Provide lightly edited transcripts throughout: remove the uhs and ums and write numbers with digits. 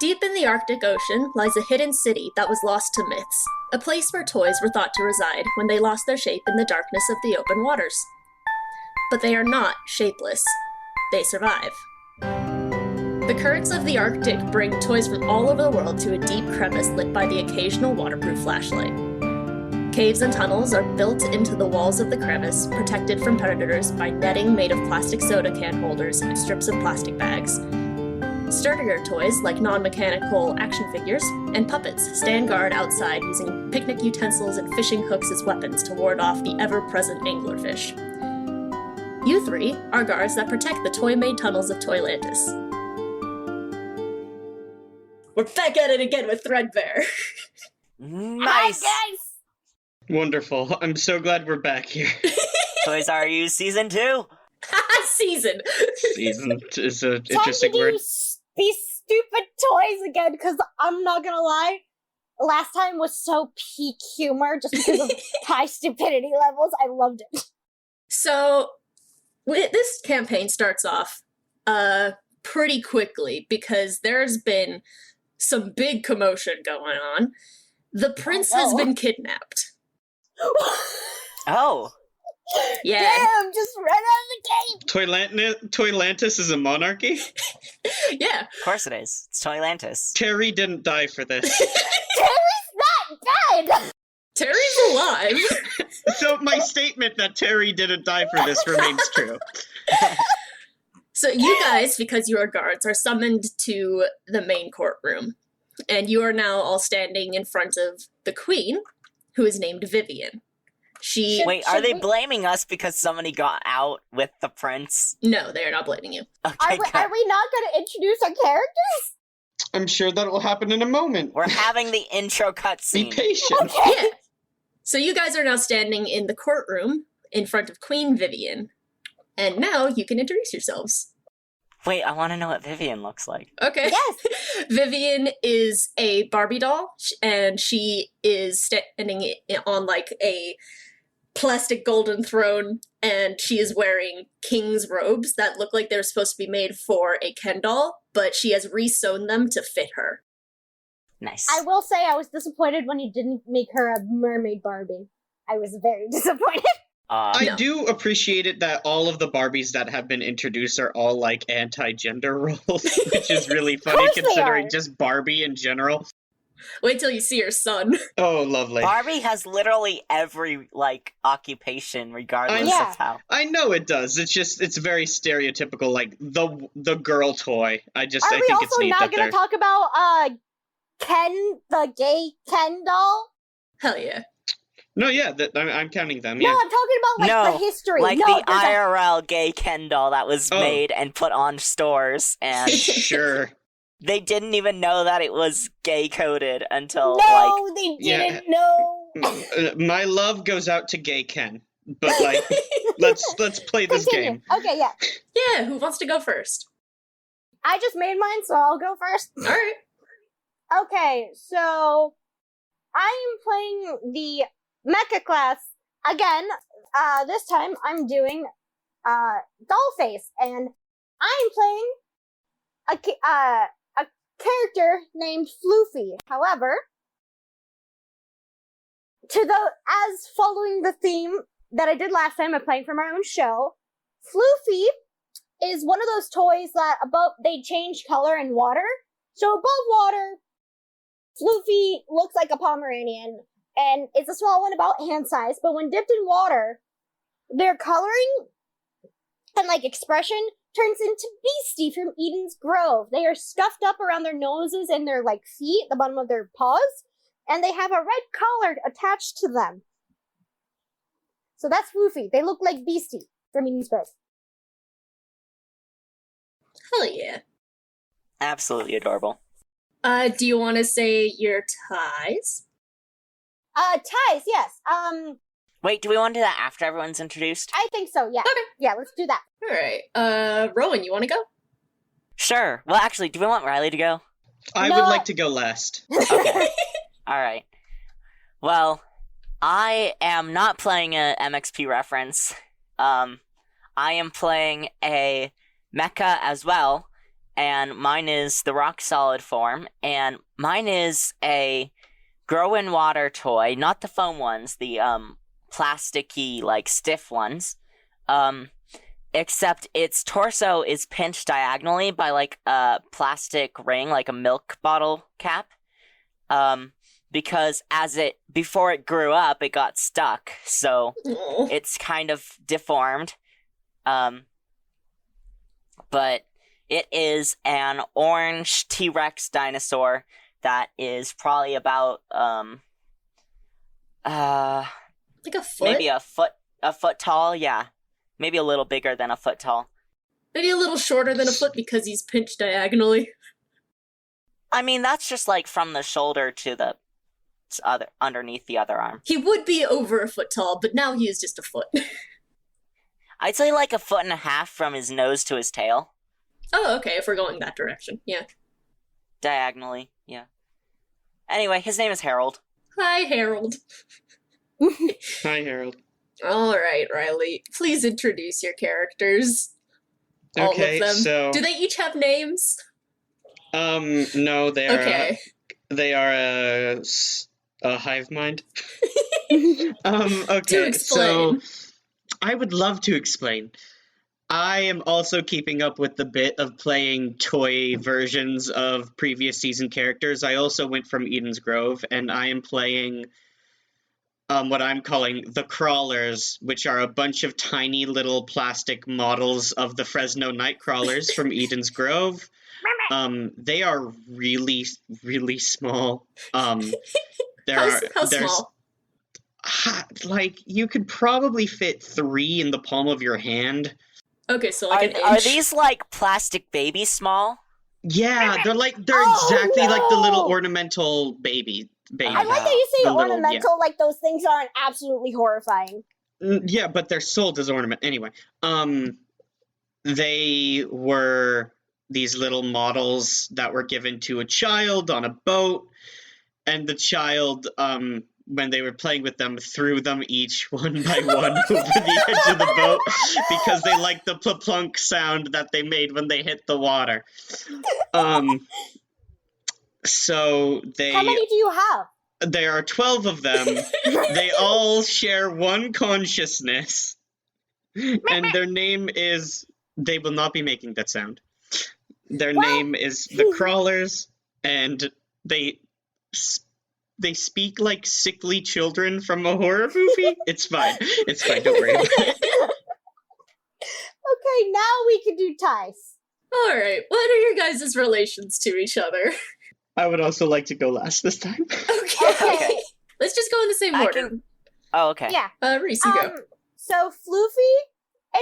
Deep in the Arctic Ocean lies a hidden city that was lost to myths, a place where toys were thought to reside when they lost their shape in the darkness of the open waters. But they are not shapeless. They survive. The currents of the Arctic bring toys from all over the world to a deep crevice lit by the occasional waterproof flashlight. Caves and tunnels are built into the walls of the crevice, protected from predators by netting made of plastic soda can holders and strips of plastic bags. Sturdier toys, like non-mechanical action figures, and puppets stand guard outside using picnic utensils and fishing hooks as weapons to ward off the ever-present anglerfish. You three are guards that protect the toy-made tunnels of Toylantis. We're back at it again with Threadbare. Nice! Hi, guys! Wonderful. I'm so glad we're back here. ToysRyou Season 2? Season is an Time interesting to do word. these stupid toys again, because I'm not gonna lie, last time was so peak humor just because of high stupidity levels. I loved it. So, this campaign starts off pretty quickly because there's been some big commotion going on. The prince has been kidnapped. Oh. Yeah. Damn, just ran out of the gate! Toylantis is a monarchy? Yeah. Of course it is. It's Toylantis. Terry didn't die for this. Terry's not dead! Terry's alive. So my statement that Terry didn't die for this remains true. So you guys, because you are guards, are summoned to the main courtroom. And you are now all standing in front of the queen, who is named Vivian. Wait, are they blaming us because somebody got out with the prince? No, they are not blaming you. Okay, Are we good. not gonna introduce our characters? I'm sure that will happen in a moment. We're having the intro Be cutscene. patient. Okay. Yeah. So you guys are now standing in the courtroom in front of Queen Vivian. And now you can introduce yourselves. Wait, I want to know what Vivian looks like. Okay. Yes. Vivian is a Barbie doll, and she is standing on like a plastic golden throne, and she is wearing king's robes that look like they're supposed to be made for a Ken doll, but she has re-sewn them to fit her. Nice. I will say I was disappointed when you didn't make her a mermaid Barbie. I was very disappointed. I No. do appreciate it that all of the Barbies that have been introduced are all like anti-gender roles, which is really funny course they considering are. just Barbie in general. Wait till you see her son. Oh, lovely. Barbie has literally every, occupation regardless Yeah. of how. I know it does. It's very stereotypical, like the girl toy. I Are think we it's also neat not that gonna they're. talk about Ken, the gay Ken doll? Hell yeah. No, yeah, I'm counting them. No, Yeah. I'm talking about No, the history. Like no, the there's a- IRL gay Ken doll that was Oh. made and put on stores, and Sure. they didn't even know that it was gay coded until, No, they Yeah. didn't know. My love goes out to gay Ken, but let's play this Continue. game. Okay, yeah. Yeah, who wants to go first? I just made mine, so I'll go first. Alright. Okay, so I'm playing the mecha class again. This time I'm doing Dollface, and I'm playing a character named Floofy. However, as following the theme that I did last time, I'm playing for my own show. Floofy is one of those toys that they change color in water. So above water, Floofy looks like a Pomeranian, and it's a small one about hand size, but when dipped in water, their coloring and expression turns into Beastie from Eden's Grove. They are scuffed up around their noses and their feet, the bottom of their paws, and they have a red collar attached to them. So that's Floofy. They look like Beastie from Eden's Grove. Hell yeah. absolutely adorable. Do you want to say your ties? Ties, yes. Wait, do we want to do that after everyone's introduced? I think so, yeah. Okay. Yeah, let's do that. Alright. Rowan, you want to go? Sure. Well, actually, do we want Riley to go? I No. would like to go last. Okay. Alright. Well, I am not playing a MXP reference. I am playing a mecha as well, and mine is the rock solid form, and mine is a grow in water toy, not the foam ones, the plasticky, like, stiff ones. Except its torso is pinched diagonally by, like, a plastic ring, like a milk bottle cap. Because before it grew up, it got stuck, so it's kind of deformed. But it is an orange T-Rex dinosaur that is probably about, Like a foot? maybe a foot tall, yeah. Maybe a little bigger than a foot tall. Maybe a little shorter than a foot because he's pinched diagonally. I mean, that's just, like, from the shoulder to the underneath the other arm. He would be over a foot tall, but now he is just a foot. I'd say, like, a foot and a half from his nose to his tail. Oh, okay, if we're going that direction, yeah. Diagonally, yeah. Anyway, his name is Harold. Hi, Harold. Hi, Harold. All right, Riley. Please introduce your characters. All Okay, of them. so Do they each have names? no, they are Okay. they are a hive mind. Okay, To explain. so I would love to explain. I am also keeping up with the bit of playing toy versions of previous season characters. I also went from Eden's Grove, and I am playing what I'm calling the Crawlers, which are a bunch of tiny little plastic models of the Fresno Nightcrawlers from Eden's Grove. They are really, really small. How small? Like, you could probably fit 3 in the palm of your hand. Okay, so like an Are inch. these, like, plastic babies small? Yeah, they're Oh, exactly like the little no. ornamental baby. I like that you say The little- ornamental, like those things aren't absolutely horrifying. Yeah, but they're sold as ornament. Anyway, they were these little models that were given to a child on a boat, and the child, when they were playing with them, threw them each one by one over the edge of the boat because they liked the plunk sound that they made when they hit the water. So How many do you have? there are 12 of them. They all share one consciousness, and their name is... They will not be making that sound. Their name is the Crawlers, and they speak like sickly children from a horror movie. It's fine. It's fine. Don't worry about it. Okay, now we can do ties. All right, what are your guys' relations to each other? I would also like to go last this time. Okay. Okay. Let's just go in the same I order. Oh, okay. Yeah. Reese, you go. So Floofy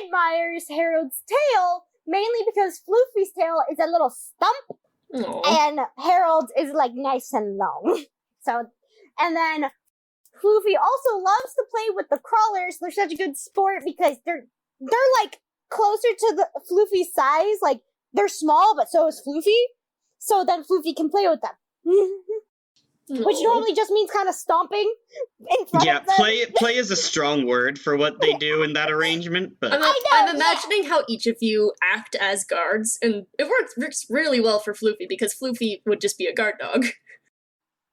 admires Harold's tail mainly because Floofy's tail is a little stump Aw. and Harold's is like nice and long. So, and then Floofy also loves to play with the Crawlers. They're such a good sport because they're like closer to the Floofy's size. Like they're small, but so is Floofy. So then Floofy can play with them. Which Aw. normally just means kind of stomping in front Yeah, of them. play is a strong word for what they do in that arrangement, but I'm, I know, I'm imagining how each of you act as guards, and it works really well for Floofy because Floofy would just be a guard dog.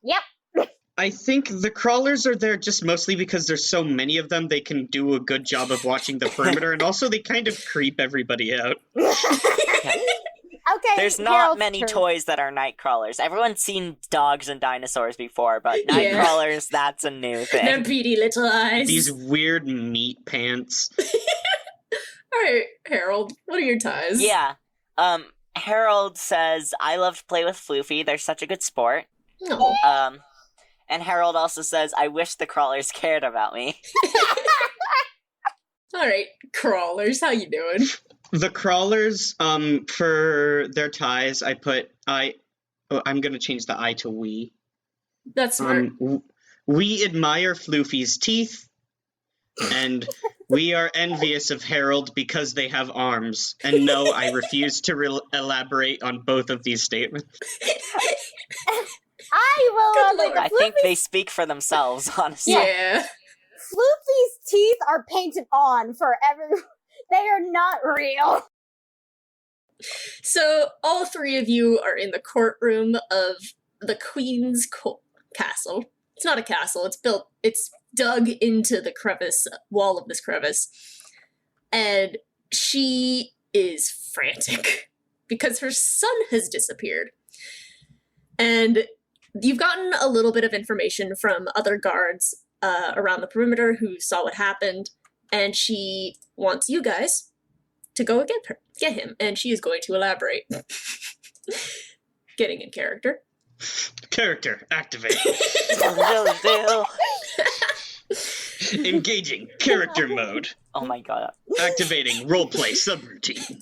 Yep. I think the Crawlers are there just mostly because there's so many of them, they can do a good job of watching the perimeter, and also they kind of creep everybody out. Okay. There's not Harold's many turn. toys that are night crawlers. Everyone's seen dogs and dinosaurs before, but Yeah. night crawlers, that's a new thing. Their beady little eyes. These weird meat pants. Alright, Harold, what are your ties? Yeah. Harold says, I love to play with Floofy. They're such a good sport. Aw. And Harold also says, I wish the crawlers cared about me. Alright, Crawlers, how you doing? The Crawlers, for their ties, I'm gonna change the I to we. That's smart. We admire Floofy's teeth, and we are envious of Harold because they have arms. And no, I refuse to elaborate on both of these statements. I will. Good Like, lord. I think they speak for themselves, honestly. Yeah. Floofy's teeth are painted on forever. They are not real. So all three of you are in the courtroom of the Queen's castle. It's not a castle. It's dug into the wall of this crevice. And she is frantic because her son has disappeared. And you've gotten a little bit of information from other guards around the perimeter who saw what happened, and she wants you guys to go get him, and she is going to elaborate. Getting in character. Character, activate. Engaging, character mode. Oh my god. Activating, roleplay, subroutine.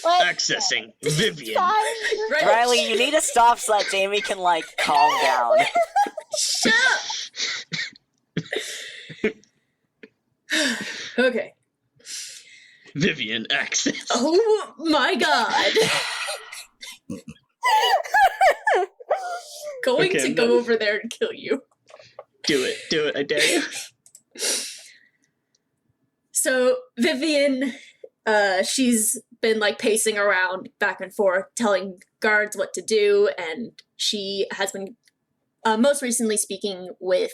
Accessing, Vivian. Right. Riley, you need to stop so that Jamie can, calm down. Shut up! Okay. Vivian, access. Oh my god. Going to go over there and kill you. Do it, I dare you. So, Vivian, she's been, pacing around back and forth, telling guards what to do, and she has been most recently speaking with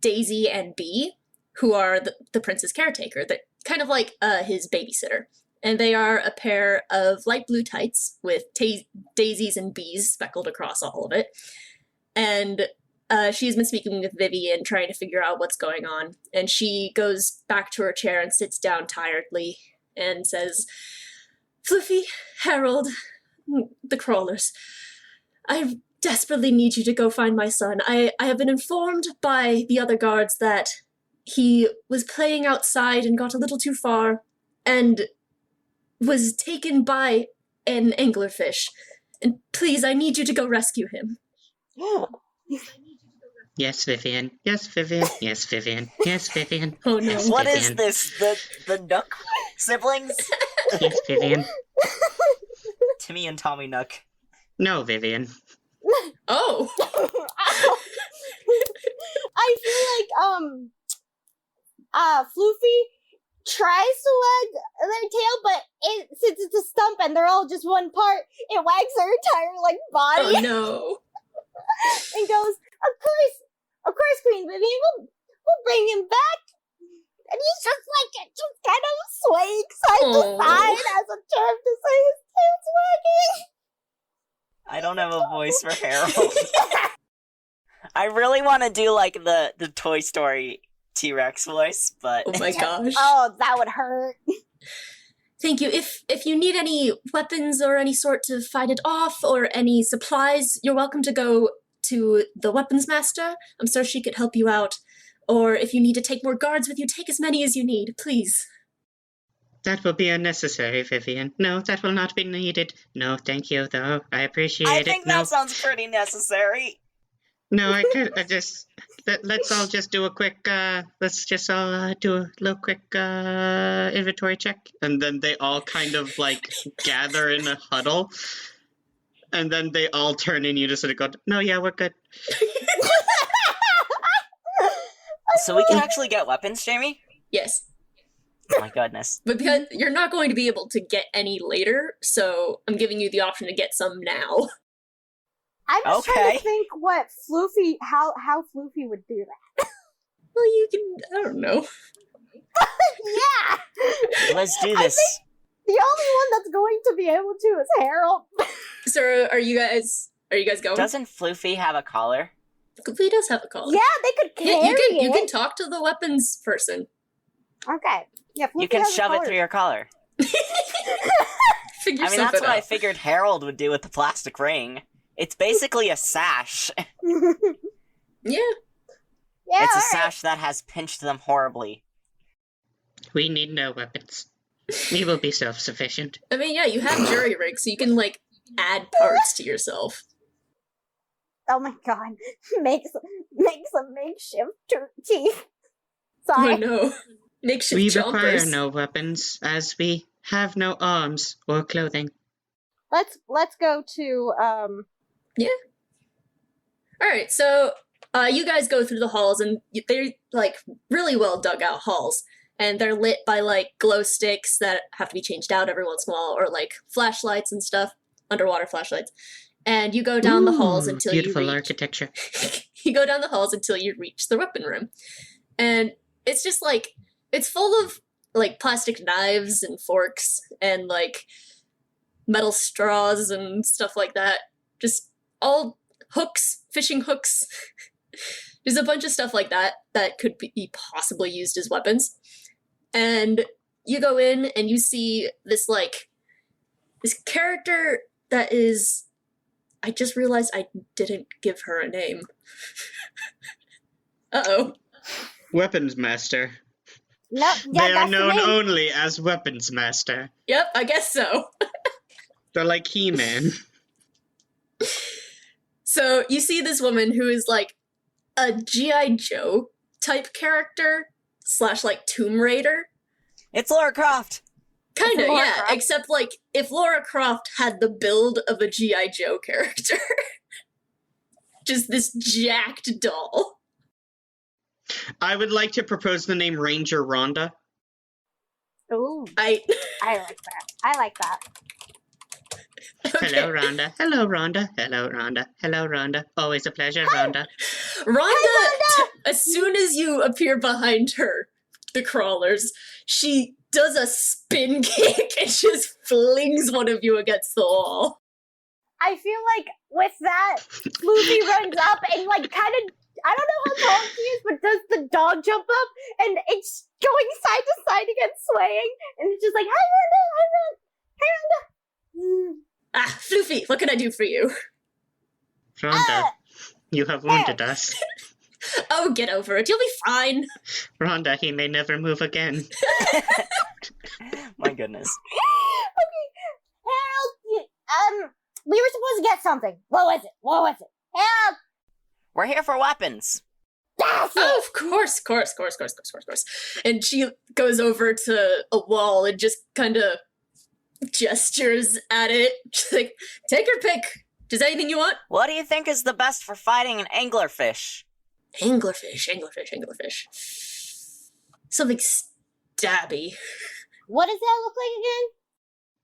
Daisy and Bee, who are the prince's caretaker, kind of like his babysitter. And they are a pair of light blue tights with daisies and bees speckled across all of it. And she's been speaking with Vivian, trying to figure out what's going on. And she goes back to her chair and sits down tiredly and says, Floofy, Harold, the crawlers, I desperately need you to go find my son. I have been informed by the other guards that he was playing outside and got a little too far and was taken by an anglerfish. And please, I need you to go rescue him. Yes, Vivian. Yes, Vivian. Yes, Vivian. Yes, Vivian. Oh no. Yes, What Vivian. is this? The Nook siblings? Yes, Vivian. Timmy and Tommy Nook. No, Vivian. Oh. I feel like Floofy tries to wag their tail, but since it's a stump and they're all just one part, it wags their entire body Oh no. and goes, of course, Queen Vivian, we'll bring him back. And he's just kind of swaying side to side as a term to say his tail's wagging. I don't have a voice for Harold. I really want to do the Toy Story T-Rex voice, but Oh my gosh. Oh, that would hurt. Thank you. If you need any weapons or any sort to fight it off or any supplies, you're welcome to go to the weapons master. I'm sure she could help you out. Or if you need to take more guards with you, take as many as you need, please. That will be unnecessary, Vivian. No, that will not be needed. No, thank you, though. I appreciate I it. think No, that sounds pretty necessary. no, let's all just do a quick, let's just all do a little quick, inventory check. And then they all kind of, gather in a huddle. And then they all turn in unison and go, no, yeah, we're good. So we can actually get weapons, Jamie? Yes. Oh my goodness. But because you're not going to be able to get any later, so I'm giving you the option to get some now. I'm just trying Okay. to think what how Floofy would do that. Well, you can, I don't know. Yeah! Let's do I this. think the only one that's going to be able to is Harold. So are you guys going? Doesn't Floofy have a collar? He does have a collar. Yeah, they could carry Yeah, you it. can talk to the weapons person. Okay. Yeah, Floofy You can has a shove it collar. through your collar. Figure I mean, something that's what I out. figured Harold would do with the plastic ring. It's basically a sash. Yeah. Yeah, It's a alright. sash that has pinched them horribly. We need no weapons. We will be self-sufficient. I mean, yeah, you have jury rigs, so you can, add parts to yourself. Oh my god. Makes a makeshift teeth. Oh Sorry. no. Makeshift We chompers. require no weapons, as we have no arms or clothing. Let's go to Alright, so you guys go through the halls, and they're, really well dug out halls. and they're lit by like glow sticks that have to be changed out every once in a while, or like flashlights and stuff, underwater flashlights. And you go down the halls until beautiful you reach architecture. you go down the halls until you reach the weapon room. And it's just like, it's full of like plastic knives and forks and like metal straws and stuff like that. Just all hooks, fishing hooks. There's a bunch of stuff like that that could be possibly used as weapons. And you go in and you see this like, this character that is, I just realized I didn't give her a name. Uh-oh. Weapons Master. No, They yeah, are that's the known name. only as Weapons Master. Yep, I guess so. They're like He-Man. So you see this woman who is like a G.I. Joe type character / like Tomb Raider. It's Lara Croft. Kind of, It's Lara yeah. Croft. Except like if Lara Croft had the build of a G.I. Joe character. Just this jacked doll. I would like to propose the name Ranger Rhonda. Ooh, I I like that. I like that. okay. Hello, Rhonda. Hello, Rhonda. Hello, Rhonda. Hello, Rhonda. Always a pleasure, Rhonda. Rhonda, as soon as you appear behind her, the crawlers, she does a spin kick and just flings one of you against the wall. I feel like with that, Floofy runs up and like kind of, I don't know how tall she is, but does the dog jump up and it's going side to side again, swaying, and it's just like, hi Rhonda, hi Rhonda. Ah, Floofy, what can I do for you? Rhonda, you have wounded us. Oh, get over it. You'll be fine. Rhonda, he may never move again. My goodness. Okay, Harold, we were supposed to get something. What was it? What was it? Harold, We're here for weapons. that's it. Oh, of course. And she goes over to a wall and just kind of gestures at it. She's like, take your pick. Does anything you want? What do you think is the best for fighting an anglerfish? Anglerfish. Something stabby. What does that look like again?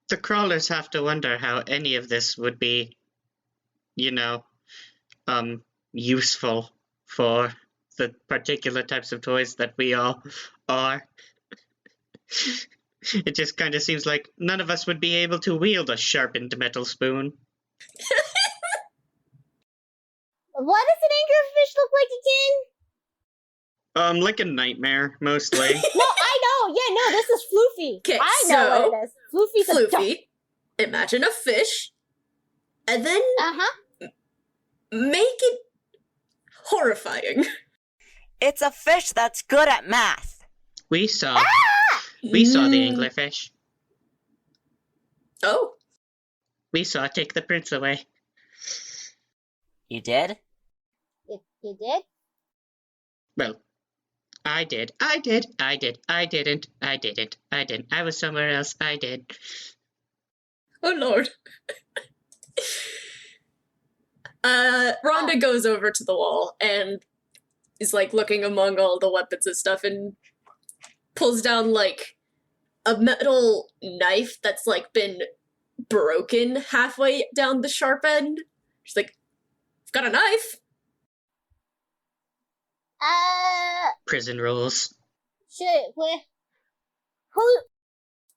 The crawlers have to wonder how any of this would be, useful for the particular types of toys that we all are. It just kind of seems like none of us would be able to wield a sharpened metal spoon. What does an anglerfish look like again? Like a nightmare, mostly. No, I know. Yeah, no, this is Floofy. 'Kay, I know so, what it is. Floofy's a dog. Floofy, imagine a fish, and then Uh-huh. make it horrifying. It's a fish that's good at math. We saw the anglerfish. Oh, We saw Take the Prince Away. You did? You did? Well, I did. I didn't. I was somewhere else. I did. oh Lord. Rhonda goes over to the wall and is like looking among all the weapons and stuff and pulls down like a metal knife that's like been broken halfway down the sharp end. She's like, I've got a knife. Prison rules. Shit, who?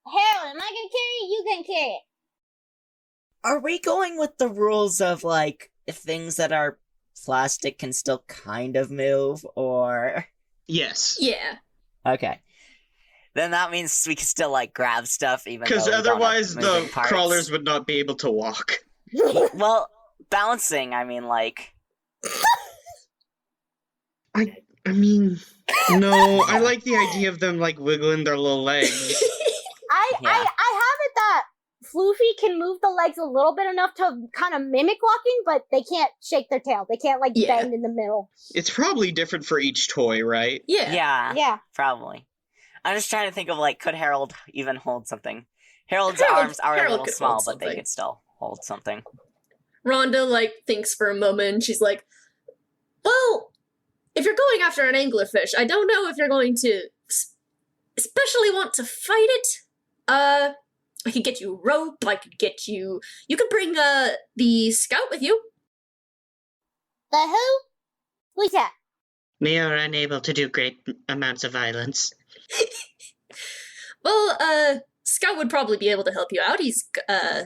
Harold, am I gonna carry it? You can carry it. Are we going with the rules of, like, if things that are plastic can still kind of move, or... Yes. Yeah. Okay. Then that means we can still, like, grab stuff even though Because we don't have otherwise moving the parts. crawlers would not be able to walk. Well, bouncing, I mean, like... I mean, no, I like the idea of them, like, wiggling their little legs. I Yeah. have it that Floofy can move the legs a little bit enough to kind of mimic walking, but they can't shake their tail. They can't, like, Yeah. bend in the middle. It's probably different for each toy, right? Yeah. Yeah, Yeah. probably. I'm just trying to think of, like, could Harold even hold something? Harold's Harold- arms are Harold a little could small, hold but they something. could still hold something. Rhonda, like, thinks for a moment. She's like, well, if you're going after an anglerfish, I don't know if you're going to especially want to fight it, I could get you rope, I could get you... You could bring, the scout with you. The who? Who's that? We are unable to do great amounts of violence. Well, Scout would probably be able to help you out. He's, a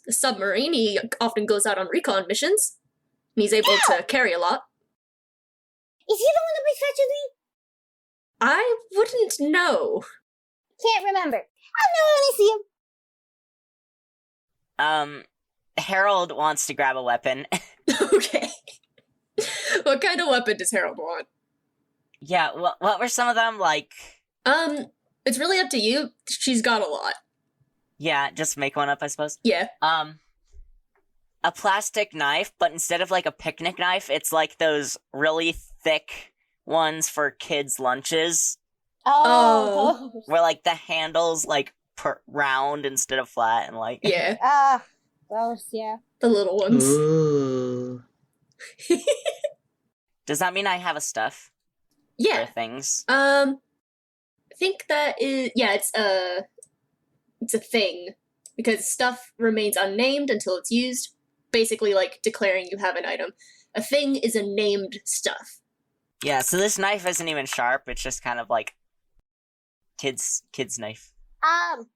submarine. He often goes out on recon missions. And he's able to carry a lot. Is he the one that plays fetch with me? I wouldn't know. Can't remember. I'll know when I see him. Harold wants to grab a weapon. Okay. What kind of weapon does Harold want? Yeah, what were some of them, like... It's really up to you. She's got a lot. Yeah, just make one up, I suppose. Yeah. A plastic knife, but instead of, like, a picnic knife, it's like those really thick ones for kids' lunches. Oh. Where, like, the handle's, like, round instead of flat, and, like... Yeah. Those, yeah. The little ones. Ooh. Does that mean I have a stuff? Yeah. For things? I think that is... Yeah, it's a thing. Because stuff remains unnamed until it's used. Basically, like, declaring you have an item. A thing is a named stuff. Yeah, so this knife isn't even sharp, it's just kind of like... Kid's knife. I'd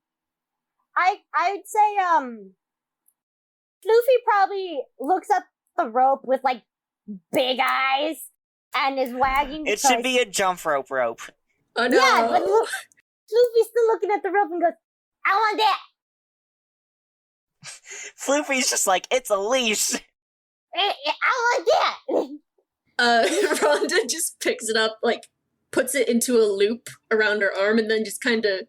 say, Floofy probably looks up the rope with, like, big eyes and is wagging. It should be a jump rope. Oh no! Yeah, but look, Floofy's still looking at the rope and goes, I want that! Floofy's just like, it's a leash! I want that! Rhonda just picks it up, like, puts it into a loop around her arm, and then just kind of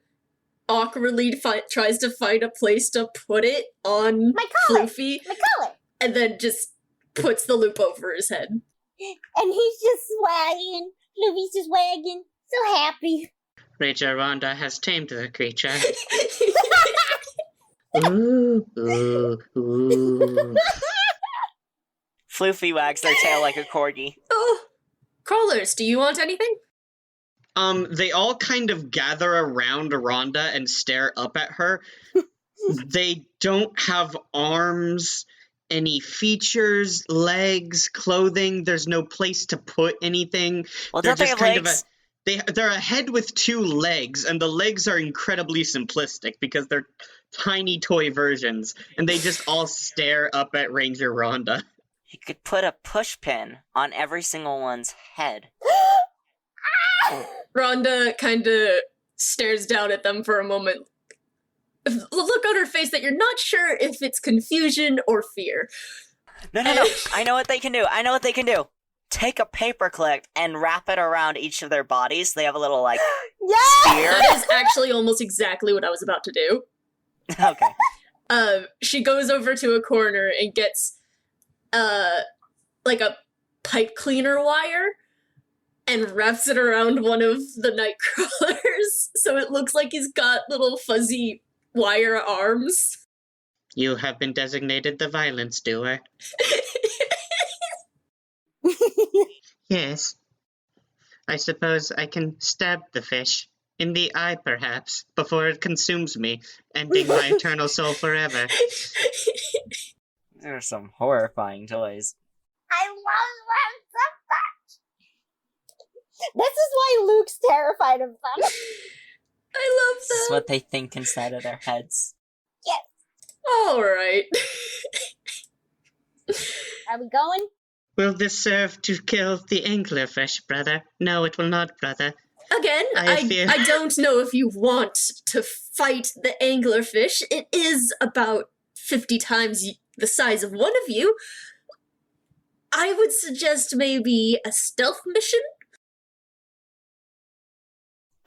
awkwardly tries to find a place to put it on My collar! Floofy, My collar! and then just puts the loop over his head. And he's just swagging. Floofy's just wagging. So happy. Raja Rhonda has tamed the creature. Ooh, ooh, ooh. Floofy wags their tail like a corgi. Oh, crawlers, do you want anything? They all kind of gather around Rhonda and stare up at her. They don't have arms, any features, legs, clothing. There's no place to put anything. Well, They're don't they just have kind legs? they're a head with two legs, and the legs are incredibly simplistic because they're tiny toy versions, and they just all stare up at Ranger Rhonda. You could put a push pin on every single one's head. Rhonda kind of stares down at them for a moment. Look on her face that you're not sure if it's confusion or fear. No. I know what they can do. Take a paperclip and wrap it around each of their bodies. They have a little, like, Yeah! spear. That is actually almost exactly what I was about to do. Okay. She goes over to a corner and gets, like a pipe cleaner wire and wraps it around one of the night crawlers, so it looks like he's got little fuzzy wire arms. You have been designated the violence doer. Yes. I suppose I can stab the fish. In the eye, perhaps, before it consumes me, ending my eternal soul forever. These are some horrifying toys. I love them so much! This is why Luke's terrified of them. I love This is them. what they think inside of their heads. Alright. Are we going? Will this serve to kill the anglerfish, brother? No, it will not, brother. Again, I don't know if you want to fight the anglerfish. It is about 50 times the size of one of you. I would suggest maybe a stealth mission.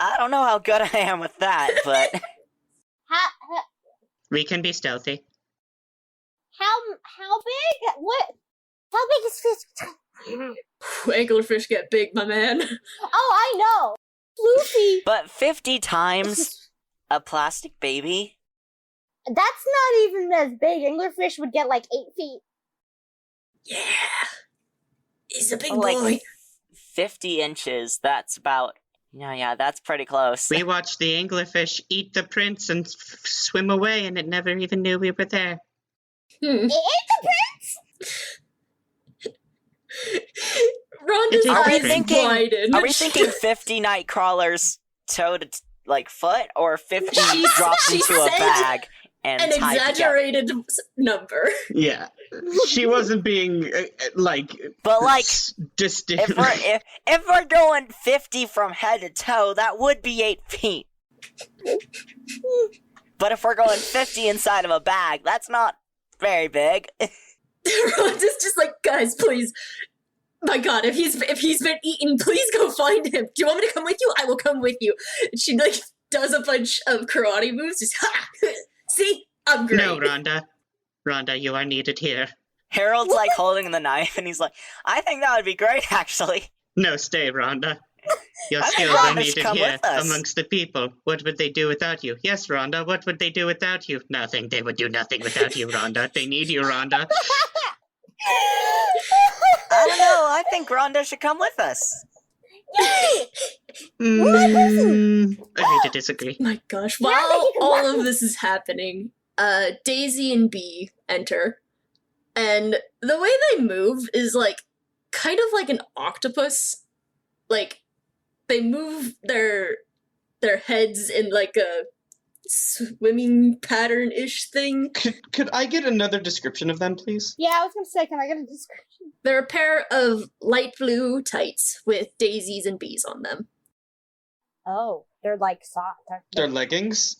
I don't know how good I am with that, but... We can be stealthy. How big? What? How big is fish? Anglerfish get big, my man. Oh, I know. Floofy. But 50 times a plastic baby? That's not even as big. Anglerfish would get like 8 feet. Yeah. He's a big Like, boy. 50 inches, that's about Yeah, that's pretty close. We watched the anglerfish eat the prince and swim away, and it never even knew we were there. Hmm. It Rhonda's is Are we eyes thinking? widen. Are we thinking 50 night crawlers toe to foot, or 50 She- dropped she into a said bag and an tied together? exaggerated number? Yeah. She wasn't being, But like, distant. if we're going 50 from head to toe, that would be 8 feet. But if we're going 50 inside of a bag, that's not very big. Rhonda's just like, guys, please. My God, if he's been eaten, please go find him. Do you want me to come with you? I will come with you. And she like does a bunch of karate moves. Just ha! See, I'm great. No, Rhonda. Rhonda, you are needed here. Harold's like holding the knife, and he's like, I think that would be great, actually. No, stay, Rhonda. Your I think skills are Rhonda should needed come here with us. amongst the people. What would they do without you? Yes, Rhonda, what would they do without you? Nothing. They would do nothing without you, Rhonda. They need you, Rhonda. I don't know. I think Rhonda should come with us. Agree to disagree. My gosh, Yeah, while you can all walk- of this is happening, Daisy and Bee enter, and the way they move is like kind of like an octopus. Like they move their heads in like a swimming pattern-ish thing. Could I get another description of them, please? Yeah, I was gonna say, can I get a description? They're a pair of light blue tights with daisies and bees on them. Oh, they're like soft. Their leggings?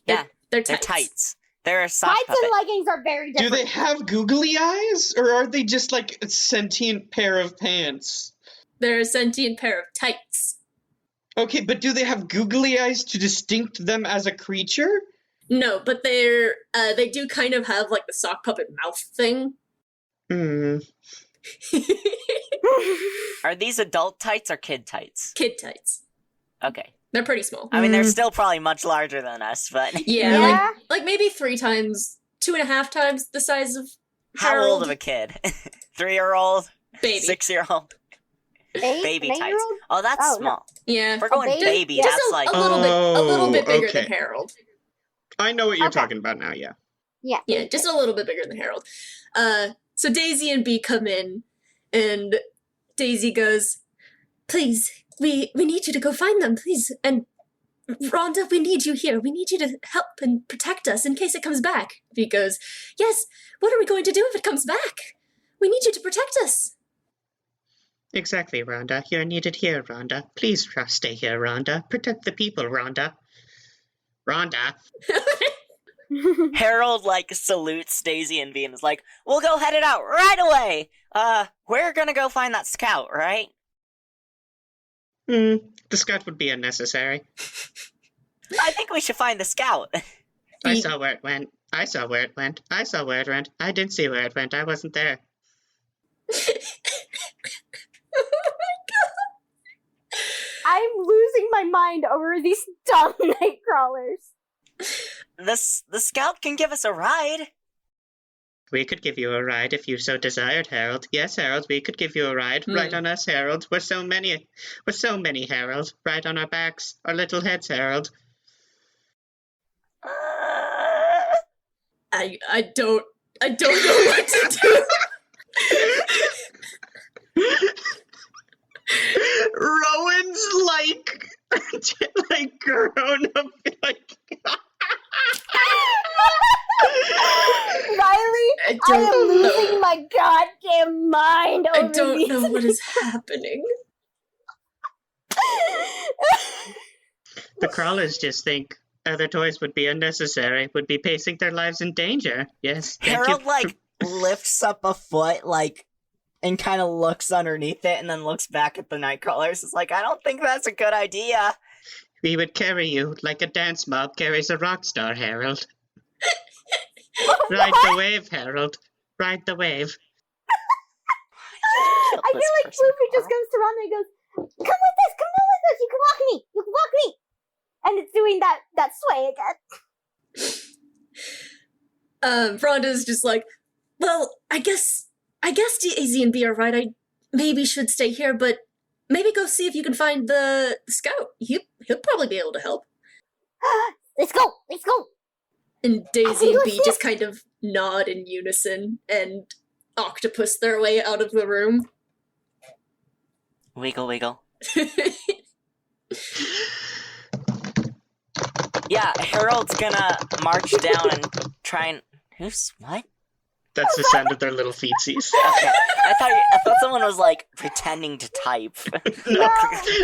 They're They're tights. tights. They're a sock Tights and puppet. leggings are very Do different. they have googly eyes? Or are they just like a sentient pair of pants? They're a sentient pair of tights. Okay, but do they have googly eyes to distinct them as a creature? No, but they do kind of have like the sock puppet mouth thing. Are these adult tights or kid tights? Kid tights. Okay. They're pretty small. I mean, they're still probably much larger than us, but Yeah, Yeah. like maybe 2.5 times the size of how Harold. old of a kid? 3-year-old? Baby. 6-year-old? Baby tights. Eight-year-old? Oh, that's Oh, no. small. Yeah. If we're going baby? baby, Yeah. Just that's a, like... a little bit bigger okay. than Harold. I know what you're Okay. talking about now, yeah. Yeah, just a little bit bigger than Harold. So Daisy and Bee come in, and Daisy goes, "Please, we need you to go find them, please. And Rhonda, we need you here. We need you to help and protect us in case it comes back." Bee goes, "Yes, what are we going to do if it comes back? We need you to protect us." Exactly, Rhonda. You're needed here, Rhonda. Please stay here, Rhonda. Protect the people, Rhonda. Rhonda. Harold, like, salutes Daisy and Bee and is like, we'll go head it out right away! We're gonna go find that scout, right? The scout would be unnecessary. I think we should find the scout. I Bee- saw where it went. I saw where it went. I saw where it went. I didn't see where it went. I wasn't there. I'm losing my mind over these dumb night crawlers. The scout can give us a ride. We could give you a ride if you so desired, Harold. Yes, Harold, we could give you a ride. Right on us, Harold. We're so many, Harold. Right on our backs, our little heads, Harold. I don't know what to do. Rowan's like grown up, like. Riley, I am don't losing know. my goddamn mind over I don't these. know what is happening. The crawlers just think other toys would be unnecessary, would be placing their lives in danger. Yes, thank Harold, you. like, lifts up a foot, like, and kind of looks underneath it and then looks back at the Nightcrawlers. It's like, I don't think that's a good idea. We would carry you like a dance mob carries a rock star, Harold. Ride the wave, Harold. Ride the wave. I feel like Floofy just goes to Rhonda and goes, come on with us, you can walk me. And it's doing that sway again. Rhonda's just like, well, I guess Daisy and Bee are right. I maybe should stay here, but maybe go see if you can find the scout. He'll probably be able to help. Let's go! Let's go! And Daisy can and do Bee it. just kind of nod in unison and octopus their way out of the room. Wiggle, wiggle. Yeah, Harold's gonna march down and try and... What? That's the sound of their little feetsies. Okay, I thought someone was, like, pretending to type. No,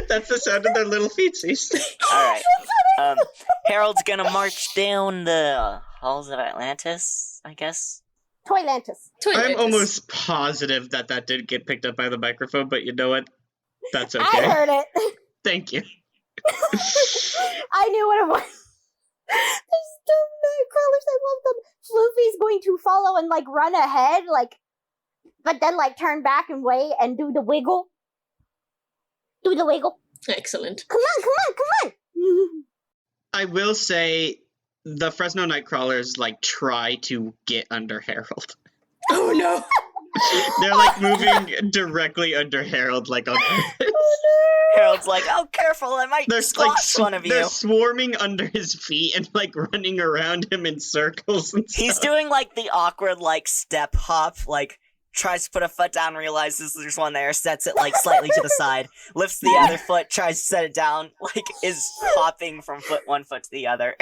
that's the sound of their little feetsies. Alright. Harold's gonna march down the halls of Atlantis, I guess. Toylantis. I'm almost positive that did get picked up by the microphone, but you know what? That's okay. I heard it. Thank you. I knew what it was. These dumb nightcrawlers, I love them. Floofy's going to follow and, like, run ahead, like, but then, like, turn back and wait and do the wiggle. Do the wiggle. Excellent. Come on, come on, come on! I will say the Fresno Nightcrawlers, like, try to get under Harold. Oh no! They're, like, moving directly under Harold, like, on purpose. Harold's like, oh, careful, I might squash one of you. They're swarming under his feet and, like, running around him in circles and stuff. He's doing, like, the awkward, like, step hop, like, tries to put a foot down, realizes there's one there, sets it, like, slightly to the side, lifts the other foot, tries to set it down, like, is hopping from one foot to the other.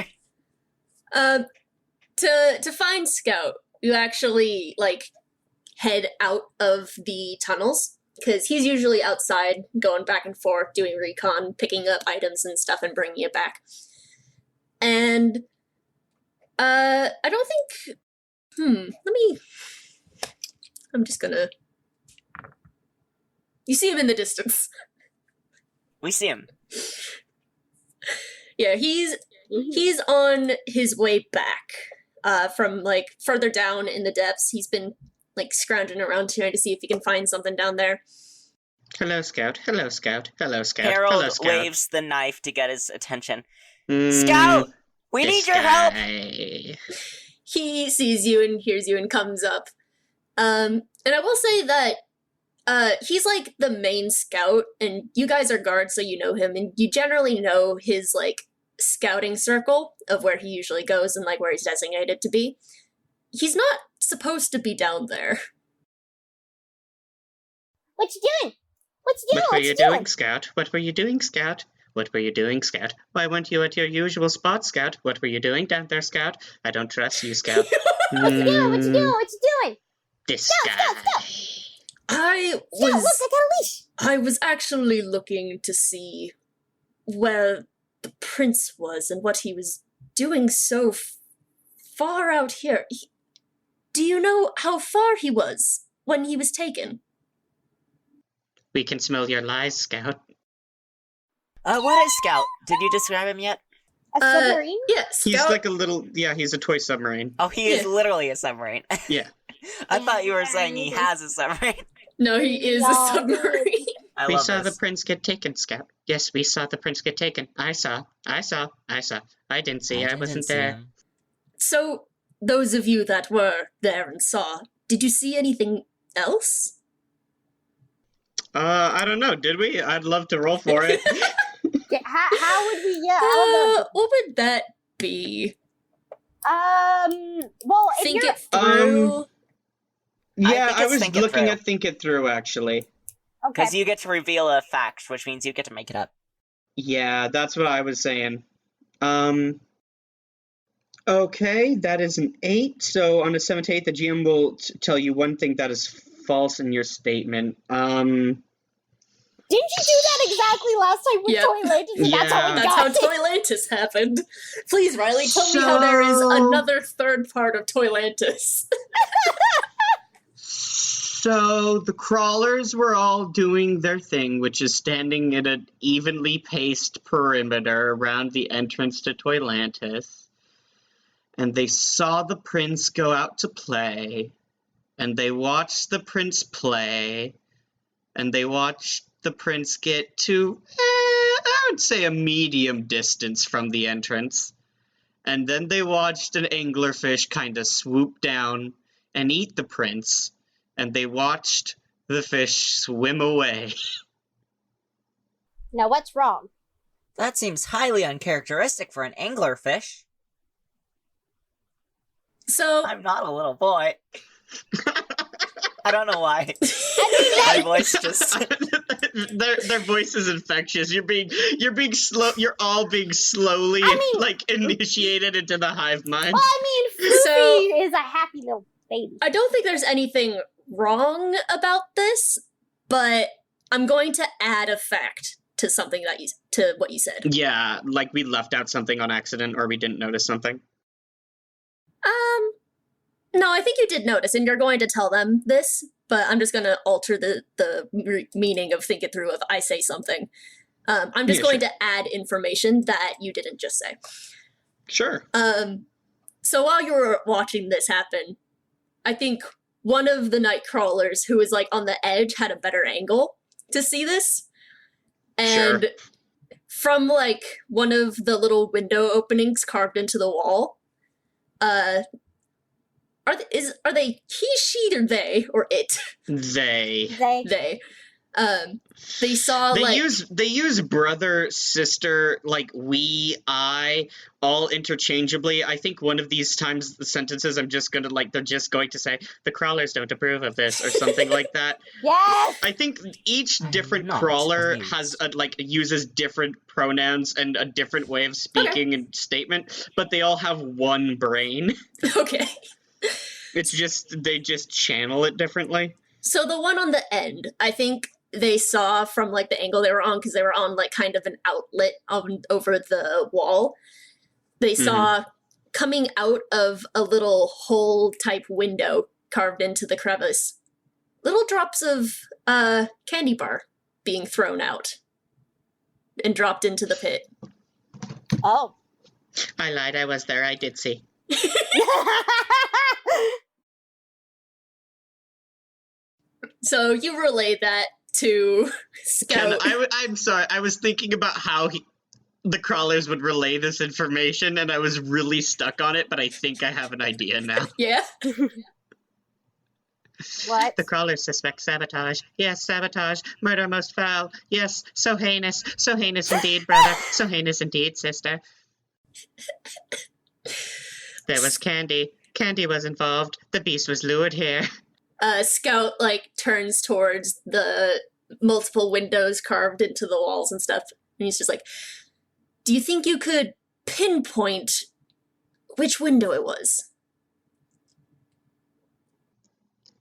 To find Scout, you actually, like, head out of the tunnels, because he's usually outside, going back and forth, doing recon, picking up items and stuff and bringing it back. And, I don't think... I'm just gonna... You see him in the distance. We see him. Yeah, he's on his way back, from, like, further down in the depths. He's been, like, scrounging around trying to see if he can find something down there. Hello, Scout. Hello, Scout. Hello, Scout. Harold Hello, Scout. waves the knife to get his attention. Scout! We need your help! He sees you and hears you and comes up. And I will say that he's, like, the main scout, and you guys are guards, so you know him, and you generally know his, like, scouting circle of where he usually goes and, like, where he's designated to be. He's not supposed to be down there. What you doing? What you doing? What were you doing, Scout? What were you doing, Scout? What were you doing, Scout? Why weren't you at your usual spot, Scout? What were you doing down there, Scout? I don't trust you, Scout. What you doing? What you doing? What you doing? This Scout, guy. Scout, Scout. I Look, I got a leash. I was actually looking to see where the prince was and what he was doing so far out here. Do you know how far he was when he was taken? We can smell your lies, Scout. What is Scout? Did you describe him yet? A submarine? Yeah, Scout. He's like a little... Yeah, he's a toy submarine. Oh, he is Yeah. literally a submarine. Yeah. I thought you were saying he has a submarine. No, he is a submarine. I We love saw this. the prince get taken, Scout. Yes, we saw the prince get taken. I saw. I didn't see. I wasn't there. So, those of you that were there and saw, did you see anything else? I don't know. Did we? I'd love to roll for it. Yeah, how would we? Yeah, I don't know. What would that be? Well, if Think you're it through. Yeah, think I it's was think it looking through. at Think It Through, actually. okay, Because you get to reveal a fact, which means you get to make it up. Yeah, that's what I was saying. Okay, that is an 8. So on a 7 to 8, the GM will tell you one thing that is false in your statement. didn't you do that exactly last time with Yep. Toylantis? And that's how we That's how got it. Toylantis happened. Please, Riley, tell me how there is another third part of Toylantis. So the crawlers were all doing their thing, which is standing in an evenly paced perimeter around the entrance to Toylantis. And they saw the prince go out to play, and they watched the prince play, and they watched the prince get to, I would say, a medium distance from the entrance. And then they watched an anglerfish kind of swoop down and eat the prince, and they watched the fish swim away. Now, what's wrong? That seems highly uncharacteristic for an anglerfish. So, I'm not a little boy. I don't know why. My voice just... their voice is infectious. You're being slow. You're all being slowly initiated into the hive mind. Well, I mean, Floofy is a happy little baby. I don't think there's anything wrong about this, but I'm going to add a fact to something to what you said. Yeah, like we left out something on accident or we didn't notice something. No, I think you did notice, and you're going to tell them this, but I'm just going to alter the meaning of think it through if I say something. I'm just going to add information that you didn't just say. Sure. So while you were watching this happen, I think one of the night crawlers who was like on the edge had a better angle to see this. And from like one of the little window openings carved into the wall, are they he, she, or they, or it? They. They saw they use brother, sister, like we, I, all interchangeably. I think one of these times the sentences I'm just gonna they're just going to say the crawlers don't approve of this or something like that. Yes. I think each different crawler has uses different pronouns and a different way of speaking and statement, but they all have one brain. Okay. It's just they just channel it differently. So the one on the end, I think they saw from like the angle they were on, because they were on like kind of an outlet over the wall. They saw coming out of a little hole type window carved into the crevice, little drops of candy bar being thrown out and dropped into the pit. Oh. I lied, I was there, I did see. So you relay that to Scout. I'm sorry, I was thinking about how the crawlers would relay this information, and I was really stuck on it, but I think I have an idea now. Yeah? What? The crawlers suspect sabotage. Yes, sabotage. Murder most foul. Yes, so heinous. So heinous indeed, brother. So heinous indeed, sister. There was Candy. Candy was involved. The beast was lured here. Scout, turns towards the multiple windows carved into the walls and stuff, and he's just like, do you think you could pinpoint which window it was?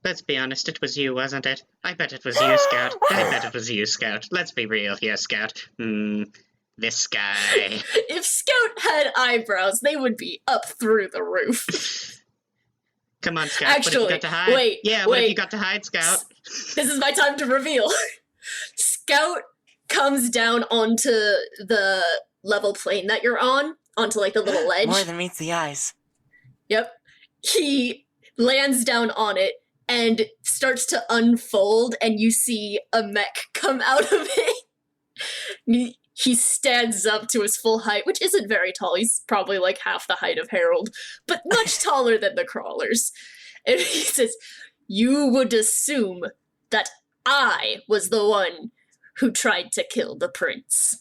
Let's be honest, it was you, wasn't it? I bet it was you, Scout. I bet it was you, Scout. Let's be real here, Scout. This guy. If Scout had eyebrows, they would be up through the roof. Come on, Scout. Actually, what have you got to hide? What have you got to hide, Scout? This is my time to reveal. Scout comes down onto the level plane that you're on, onto the little ledge. More than meets the eyes. Yep. He lands down on it and starts to unfold, and you see a mech come out of it. He stands up to his full height, which isn't very tall. He's probably half the height of Harold, but much taller than the crawlers. And he says, you would assume that I was the one who tried to kill the prince.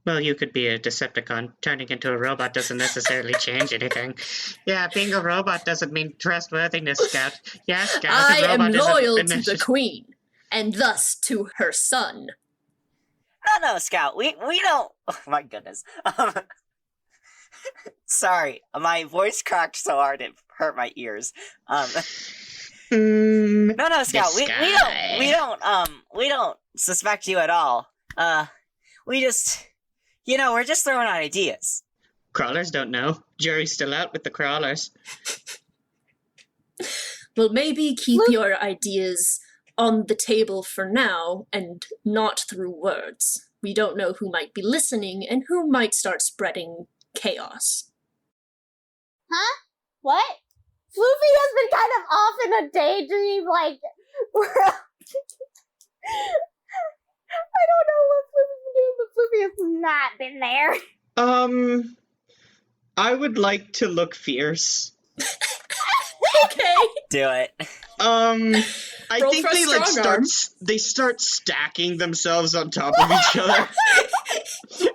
Well, you could be a Decepticon. Turning into a robot doesn't necessarily change anything. Yeah, being a robot doesn't mean trustworthiness, Scout. Yeah, Scout, I a robot am loyal isn't... to the queen, and thus to her son. No, Scout, we don't... Oh, my goodness. Sorry, my voice cracked so hard it hurt my ears. No, Scout, we don't suspect you at all. We just... we're just throwing out ideas. Crawlers don't know. Jury's still out with the crawlers. Well, maybe keep your ideas on the table for now, and not through words. We don't know who might be listening, and who might start spreading chaos. Huh? What? Floofy has been kind of off in a daydream, I don't know what Floofy's been doing, but Floofy has not been there. I would like to look fierce. Okay. Do it. I Roll think for a they like strong arm. start stacking themselves on top of each other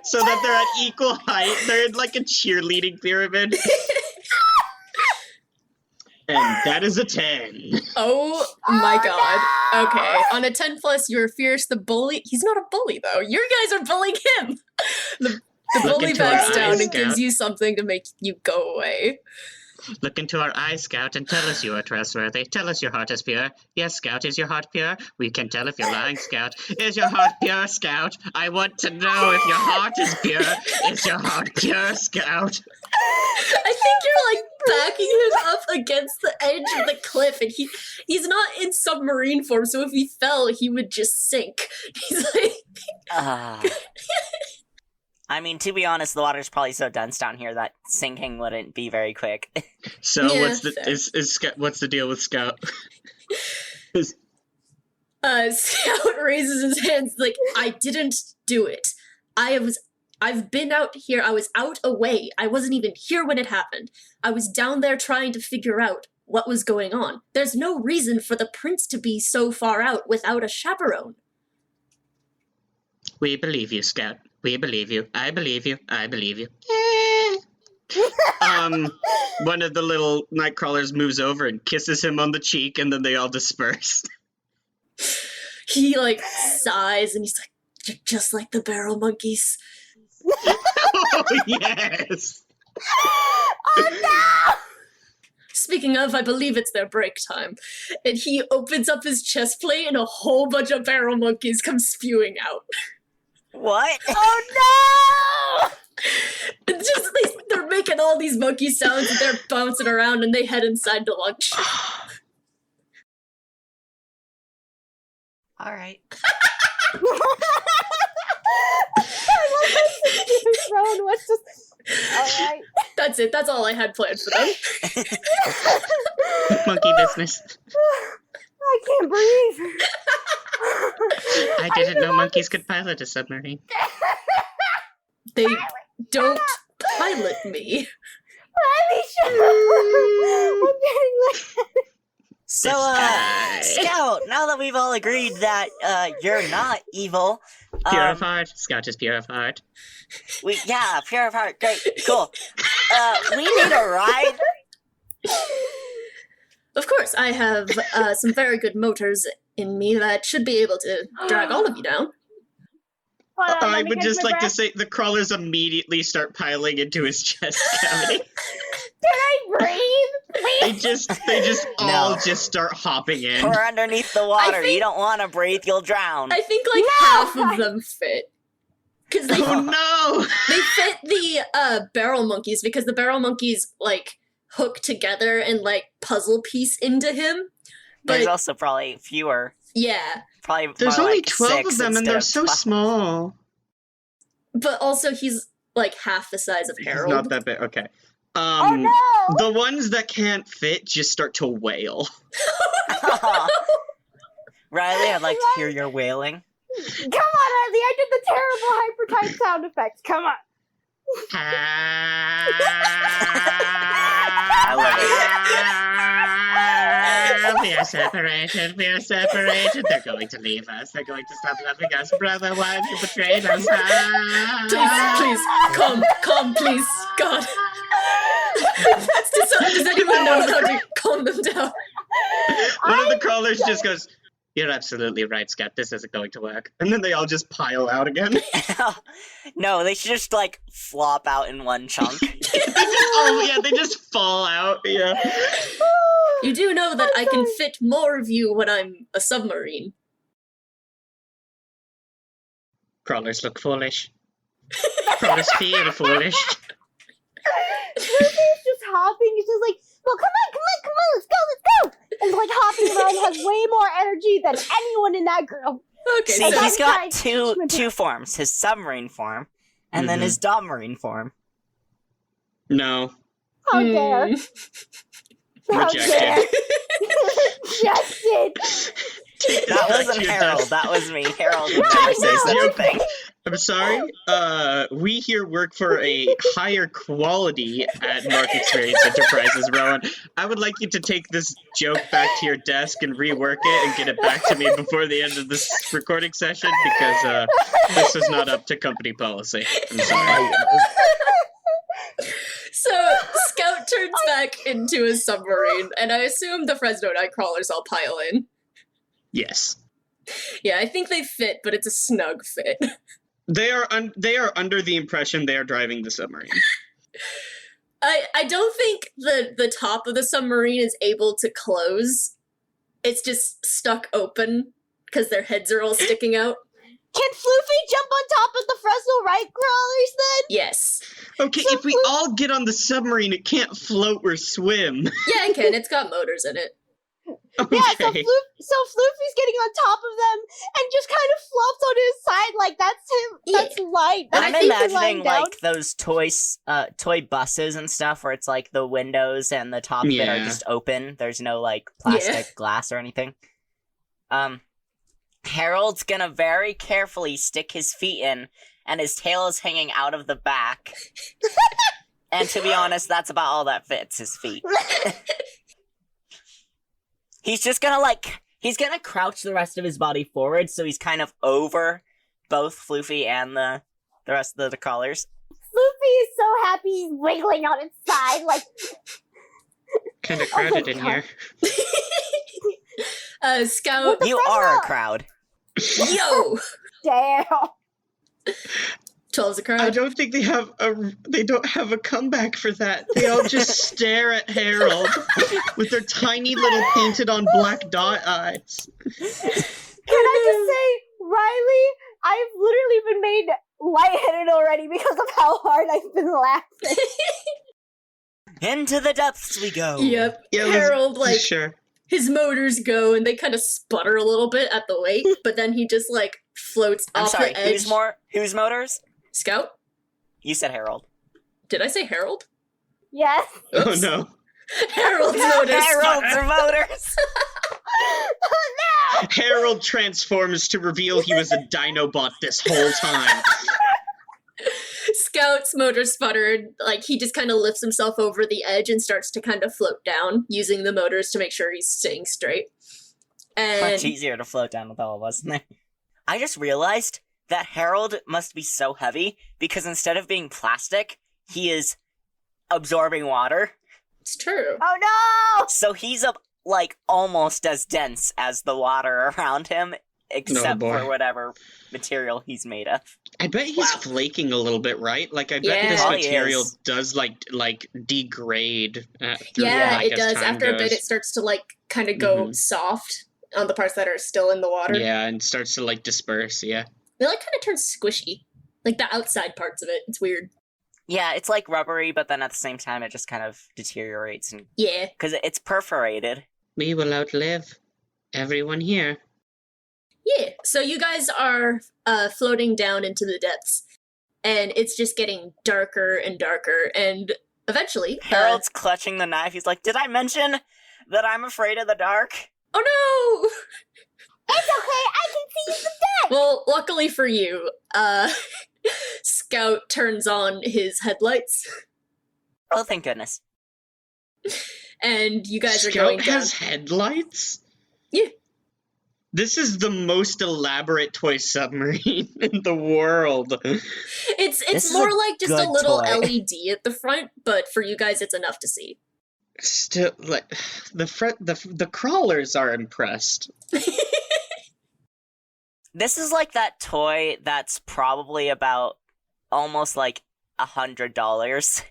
so that they're at equal height. They're in like a cheerleading pyramid. And that is a 10. Oh my god. Okay. On a 10 plus, you're fierce. The bully. He's not a bully, though. You guys are bullying him. The Look bully into our backs eyes, down and Scout. gives you something to make you go away. Look into our eyes, Scout, and tell us you are trustworthy. Tell us your heart is pure. Yes, Scout, is your heart pure? We can tell if you're lying, Scout. Is your heart pure, Scout? I want to know if your heart is pure. Is your heart pure, Scout? I think you're like backing him up against the edge of the cliff, and he's not in submarine form, so if he fell, he would just sink. He's like, I mean, to be honest, the water's probably so dense down here that sinking wouldn't be very quick. So Yeah, what's the fair. what's the deal with Scout? Scout raises his hands like, I didn't do it. I've been out here. I was out away. I wasn't even here when it happened. I was down there trying to figure out what was going on. There's no reason for the prince to be so far out without a chaperone. We believe you, Scout. We believe you. I believe you. I believe you. One of the little nightcrawlers moves over and kisses him on the cheek, and then they all disperse. He like sighs and he's like, "You're just like the barrel monkeys." Oh, yes! Oh no! Speaking of, I believe it's their break time. And he opens up his chest plate and a whole bunch of barrel monkeys come spewing out. What? Oh no! It's just they're making all these monkey sounds and they're bouncing around and they head inside to lunch. Alright. I love this throne. What's just alright. That's it. That's all I had planned for them. Monkey business. I can't breathe. I didn't know monkeys could pilot a submarine. They don't pilot me. I'm getting like So, This guy. Scout, now that we've all agreed that, you're not evil, Pure of heart. Scout is pure of heart. yeah, pure of heart, great, cool. We need a ride. Of course, I have some very good motors in me that should be able to drag all of you down. Hold on, I let me would catch just my like to breath. say the crawlers immediately start piling into his chest cavity. Can I breathe? They Please? just No. all just start hopping in. We're underneath the water. think- You don't want to breathe, you'll drown. I think like No! half of them fit. Because they, Oh no! they fit the barrel monkeys because the barrel monkeys like hook together and like puzzle piece into him. There's But also probably fewer. yeah, Probably There's more only like 12 6 of them and instead they're of so 12. small. but also he's like half the size of He's Harold. not that big. Okay. Oh no! The ones that can't fit just start to wail. Riley, I'd like to hear your wailing. Come on, Riley, I did the terrible hyper-type sound effects. Come on. We are separated. We are separated. They're going to leave us. They're going to stop loving us. Brother, why have you betrayed us? Please, calm, please, God. Does anyone know how to calm them down? One of the crawlers just goes, "You're absolutely right, Scott. This isn't going to work." And then they all just pile out again. No, they should just, like, flop out in one chunk. They just fall out. Yeah. You do know that I can fit more of you when I'm a submarine. Crawlers look foolish. Crawlers feel foolish. He's just hopping. He's just like, well, come on, let's go. And like hopping around has way more energy than anyone in that group. Okay, See, so he's got Sometimes- two forms. His submarine form, and then his submarine form. No. How dare? How Rejected. dare? Rejected. That wasn't You're Harold, done. that was me. Harold would never say no. such a thing. I'm sorry. We here work for a higher quality at Mark Experience Enterprises, Rowan. I would like you to take this joke back to your desk and rework it and get it back to me before the end of this recording session because this is not up to company policy. I'm sorry. So Scout turns back into a submarine, and I assume the Fresno Nightcrawlers all pile in. Yes. Yeah, I think they fit, but it's a snug fit. They are under the impression they are driving the submarine. I don't think the top of the submarine is able to close. It's just stuck open because their heads are all sticking out. Can Floofy jump on top of the Fresno Nightcrawlers then? Yes. Okay, So if we all get on the submarine, it can't float or swim. Yeah, it can. It's got motors in it. Okay. Yeah, so Floofy's getting on top of them and just kind of flops on his side like that's him. Yeah. That's light. I'm That's Ethan lying imagining down. like those toy buses and stuff where it's like the windows and the top bit are Yeah. just open. There's no like plastic glass or anything. Harold's gonna very carefully stick his feet in, and his tail is hanging out of the back. And to be honest, that's about all that fits, his feet. He's just gonna he's gonna crouch the rest of his body forward, so he's kind of over both Floofy and the rest of the crawlers. Floofy is so happy he's wiggling on its side like Kind of crowded in God. here. Scout. You are a crowd. Yo! damn. 12's a crowd. I don't think they don't have a comeback for that. They all just stare at Harold with their tiny little painted on black dot eyes. Can I just say, Riley, I've literally been made lightheaded already because of how hard I've been laughing. Into the depths we go. Yep. Yeah, Harold, sure. his motors go and they kind of sputter a little bit at the weight, but then he just floats I'm off sorry, the edge. whose motors? Scout? You said Harold. Did I say Harold? Yes. Oh Oops. no. Harold's motors. Harold's motors! No! Harold transforms to reveal he was a Dinobot this whole time. Scout's motor sputtered. He just kind of lifts himself over the edge and starts to kind of float down, using the motors to make sure he's staying straight. And Much easier to float down with all of us in there. I just realized that Harold must be so heavy because instead of being plastic, he is absorbing water. it's true. Oh no! So he's almost as dense as the water around him, except boy. for whatever material he's made of. I bet he's Wow. flaking a little bit, right? I bet Yeah. this Probably material is. does degrade through Yeah, it as does. time After a bit, goes. it starts to kind of go Mhm. soft on the parts that are still in the water. Yeah, and starts to disperse, yeah. They kind of turn squishy. The outside parts of it. It's weird. Yeah, it's rubbery, but then at the same time it just kind of deteriorates and Yeah. because it's perforated. We will outlive everyone here. Yeah. So you guys are floating down into the depths, and it's just getting darker and darker, and eventually, Harold's clutching the knife. He's like, "Did I mention that I'm afraid of the dark?" oh no! It's okay, I can see the dead! Well, luckily for you, Scout turns on his headlights, Oh, thank goodness. and you guys are going Scout down. has headlights? Yeah. This is the most elaborate toy submarine in the world. It's This is more a like just a good little toy. LED at the front, but for you guys, it's enough to see. Still, the crawlers are impressed. This is that toy that's probably about almost $100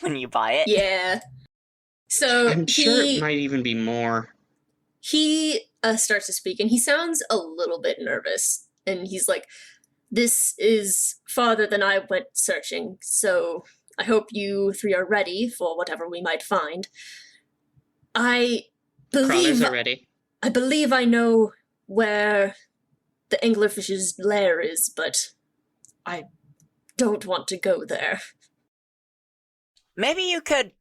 when you buy it. Yeah. So I'm sure it might even be more. he starts to speak, and he sounds a little bit nervous. And he's like, "This is farther than I went searching, so I hope you three are ready for whatever we might find. I Crawlers believe are ready. I believe I know where the anglerfish's lair is, but I don't want to go there." Maybe you could,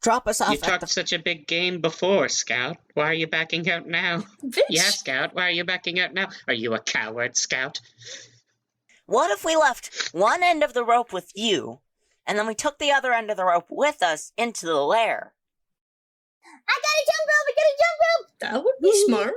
drop us off You at talked the... such a big game before, Scout. Why are you backing out now? Bitch. Yeah, Scout. Why are you backing out now? Are you a coward, Scout? What if we left one end of the rope with you, and then we took the other end of the rope with us into the lair? I got a jump rope! That would be smart.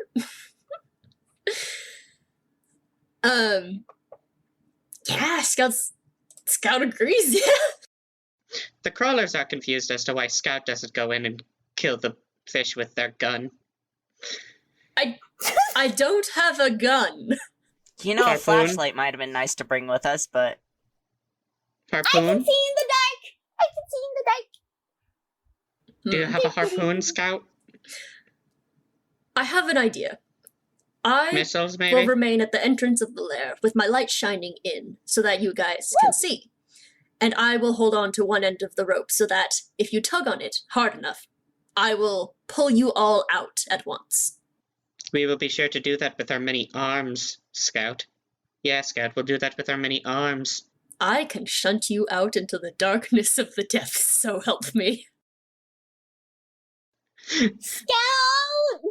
Yeah, Scout agrees, yeah. The crawlers are confused as to why Scout doesn't go in and kill the fish with their gun. I don't have a gun. You know, a Harpoon? flashlight might have been nice to bring with us, but... I can Harpoon? see in the dark! I can see in the dark! Do you have a harpoon, Scout? I have an idea. I Missiles, will maybe? remain at the entrance of the lair with my light shining in so that you guys can see. And I will hold on to one end of the rope so that if you tug on it hard enough, I will pull you all out at once. We will be sure to do that with our many arms, Scout. Yeah, Scout, we'll do that with our many arms. I can shunt you out into the darkness of the depths, so help me. Scout!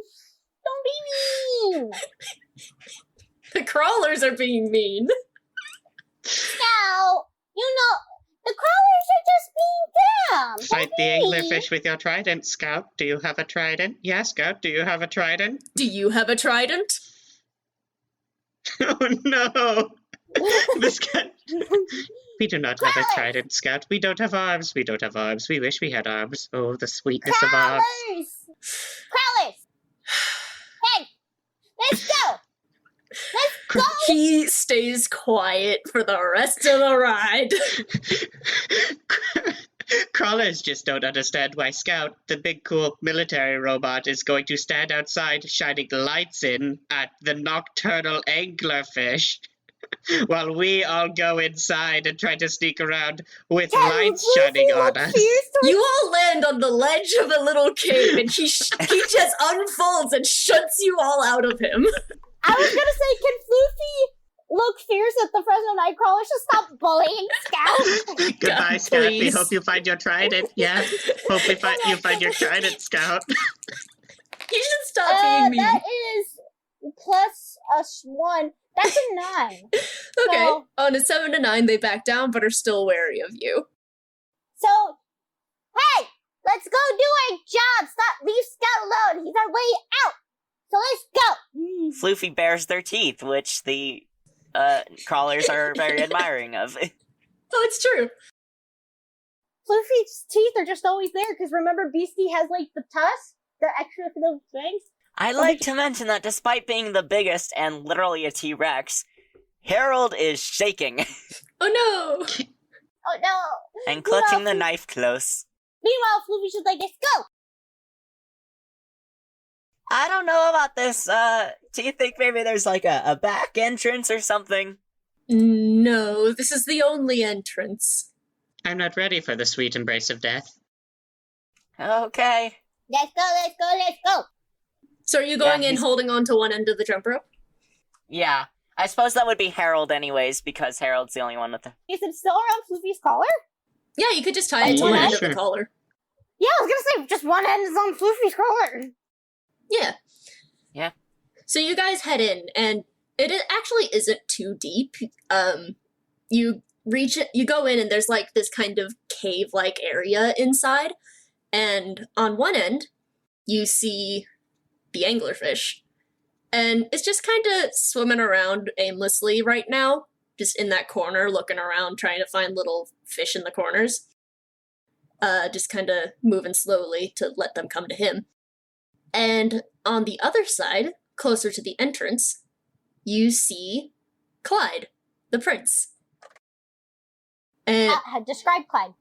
Don't be mean! The crawlers are being mean. Scout! You know, the crawlers are just being them! Fight the Don't be mean. anglerfish with your trident, Scout. Do you have a trident? Yeah, Scout, do you have a trident? Do you have a trident? Oh no! The Scout... We do not have a trident, Scout. We don't have arms. We don't have arms. We wish we had arms. Oh, the sweetness of arms. Crawlers! Hey! Let's go! Let's go! He stays quiet for the rest of the ride. Crawlers just don't understand why Scout, the big cool military robot, is going to stand outside shining lights in at the nocturnal anglerfish while we all go inside and try to sneak around with lights shining on us. You all land on the ledge of a little cave, and he just unfolds and shuts you all out of him. I was gonna say, can Floofy look fierce at the Fresno Nightcrawler to stop bullying Scout? Goodbye, God, Scout. We please. hope you find your trident. Yeah. Hope you find your trident, Scout. You should stop being mean. That is plus us 1. That's a 9. Okay, So- on a 7 to 9, they back down, but are still wary of you. So, hey! Let's go do our job! Leave Scout alone! He's our way out! So let's go! Floofy bares their teeth, which the crawlers are very admiring of. Oh, it's true. Floofy's teeth are just always there, because remember Beastie has, like, the tusks? The extra little things? I'd like to mention that despite being the biggest and literally a T-Rex, Harold is shaking Oh no! Oh no! and clutching the knife close. Meanwhile, Floofy's just like, let's go! I don't know about this. Do you think maybe there's like a back entrance or something? No, this is the only entrance. I'm not ready for the sweet embrace of death. Okay. Let's go, let's go, let's go! So are you going Yeah, in he's- holding on to one end of the jump rope? Yeah. I suppose that would be Harold anyways, because Harold's the only one with the... Is it still around Floofy's collar? Yeah, you could just tie it to Oh, one yeah, end of sure. the collar. Yeah, I was gonna say, just one end is on Floofy's collar. Yeah. Yeah. So you guys head in, and actually isn't too deep. You reach it, you go in, and there's like this kind of cave-like area inside, and on one end, you see the anglerfish. And it's just kind of swimming around aimlessly right now, just in that corner, looking around, trying to find little fish in the corners. Just kind of moving slowly to let them come to him. And on the other side, closer to the entrance, you see Clyde, the prince. And Describe Clyde.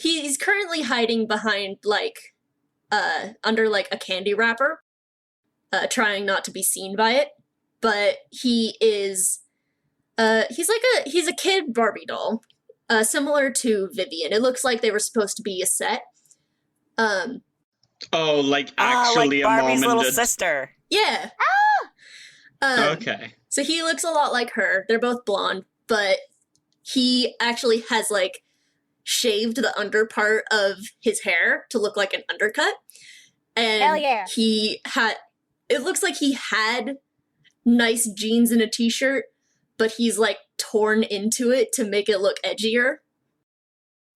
he's currently hiding behind, like, under, like, a candy wrapper, trying not to be seen by it. But he is, he's a kid Barbie doll, similar to Vivian. It looks like they were supposed to be a set. Oh, like actually like a Barbie's mom little and a... sister. Yeah. Okay. So he looks a lot like her. They're both blonde, but he actually has, like, shaved the under part of his hair to look like an undercut. And Hell yeah. it looks like he had nice jeans and a t-shirt, but he's, like, torn into it to make it look edgier.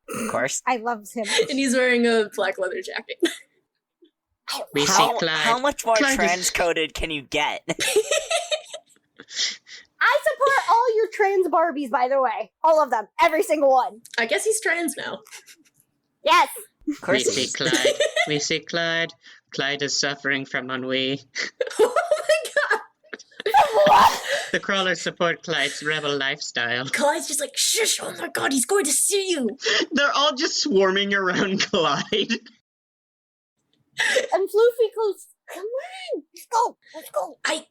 Of course. I love him. And he's wearing a black leather jacket. We see How Clyde. much more Clyde is- transcoded can you get? I support all your trans Barbies, by the way. All of them. Every single one. I guess he's trans now. Yes. Of We course. see Clyde. We see Clyde. Clyde is suffering from ennui. Oh my god! What? The crawlers support Clyde's rebel lifestyle. Clyde's just like, shush, oh my god, he's going to see you! They're all just swarming around Clyde. And Floofy goes, come on, let's go, let's go. I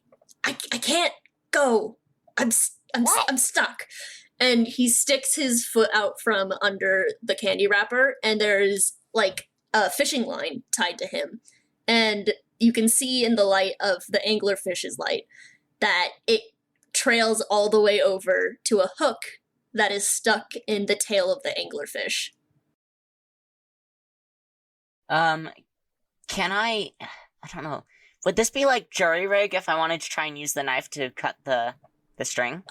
can't go. I'm stuck. And he sticks his foot out from under the candy wrapper, and there's like a fishing line tied to him. And you can see in the light of the anglerfish's light that it trails all the way over to a hook that is stuck in the tail of the anglerfish. Can I don't know. Would this be like jury rig if I wanted to try and use the knife to cut the string?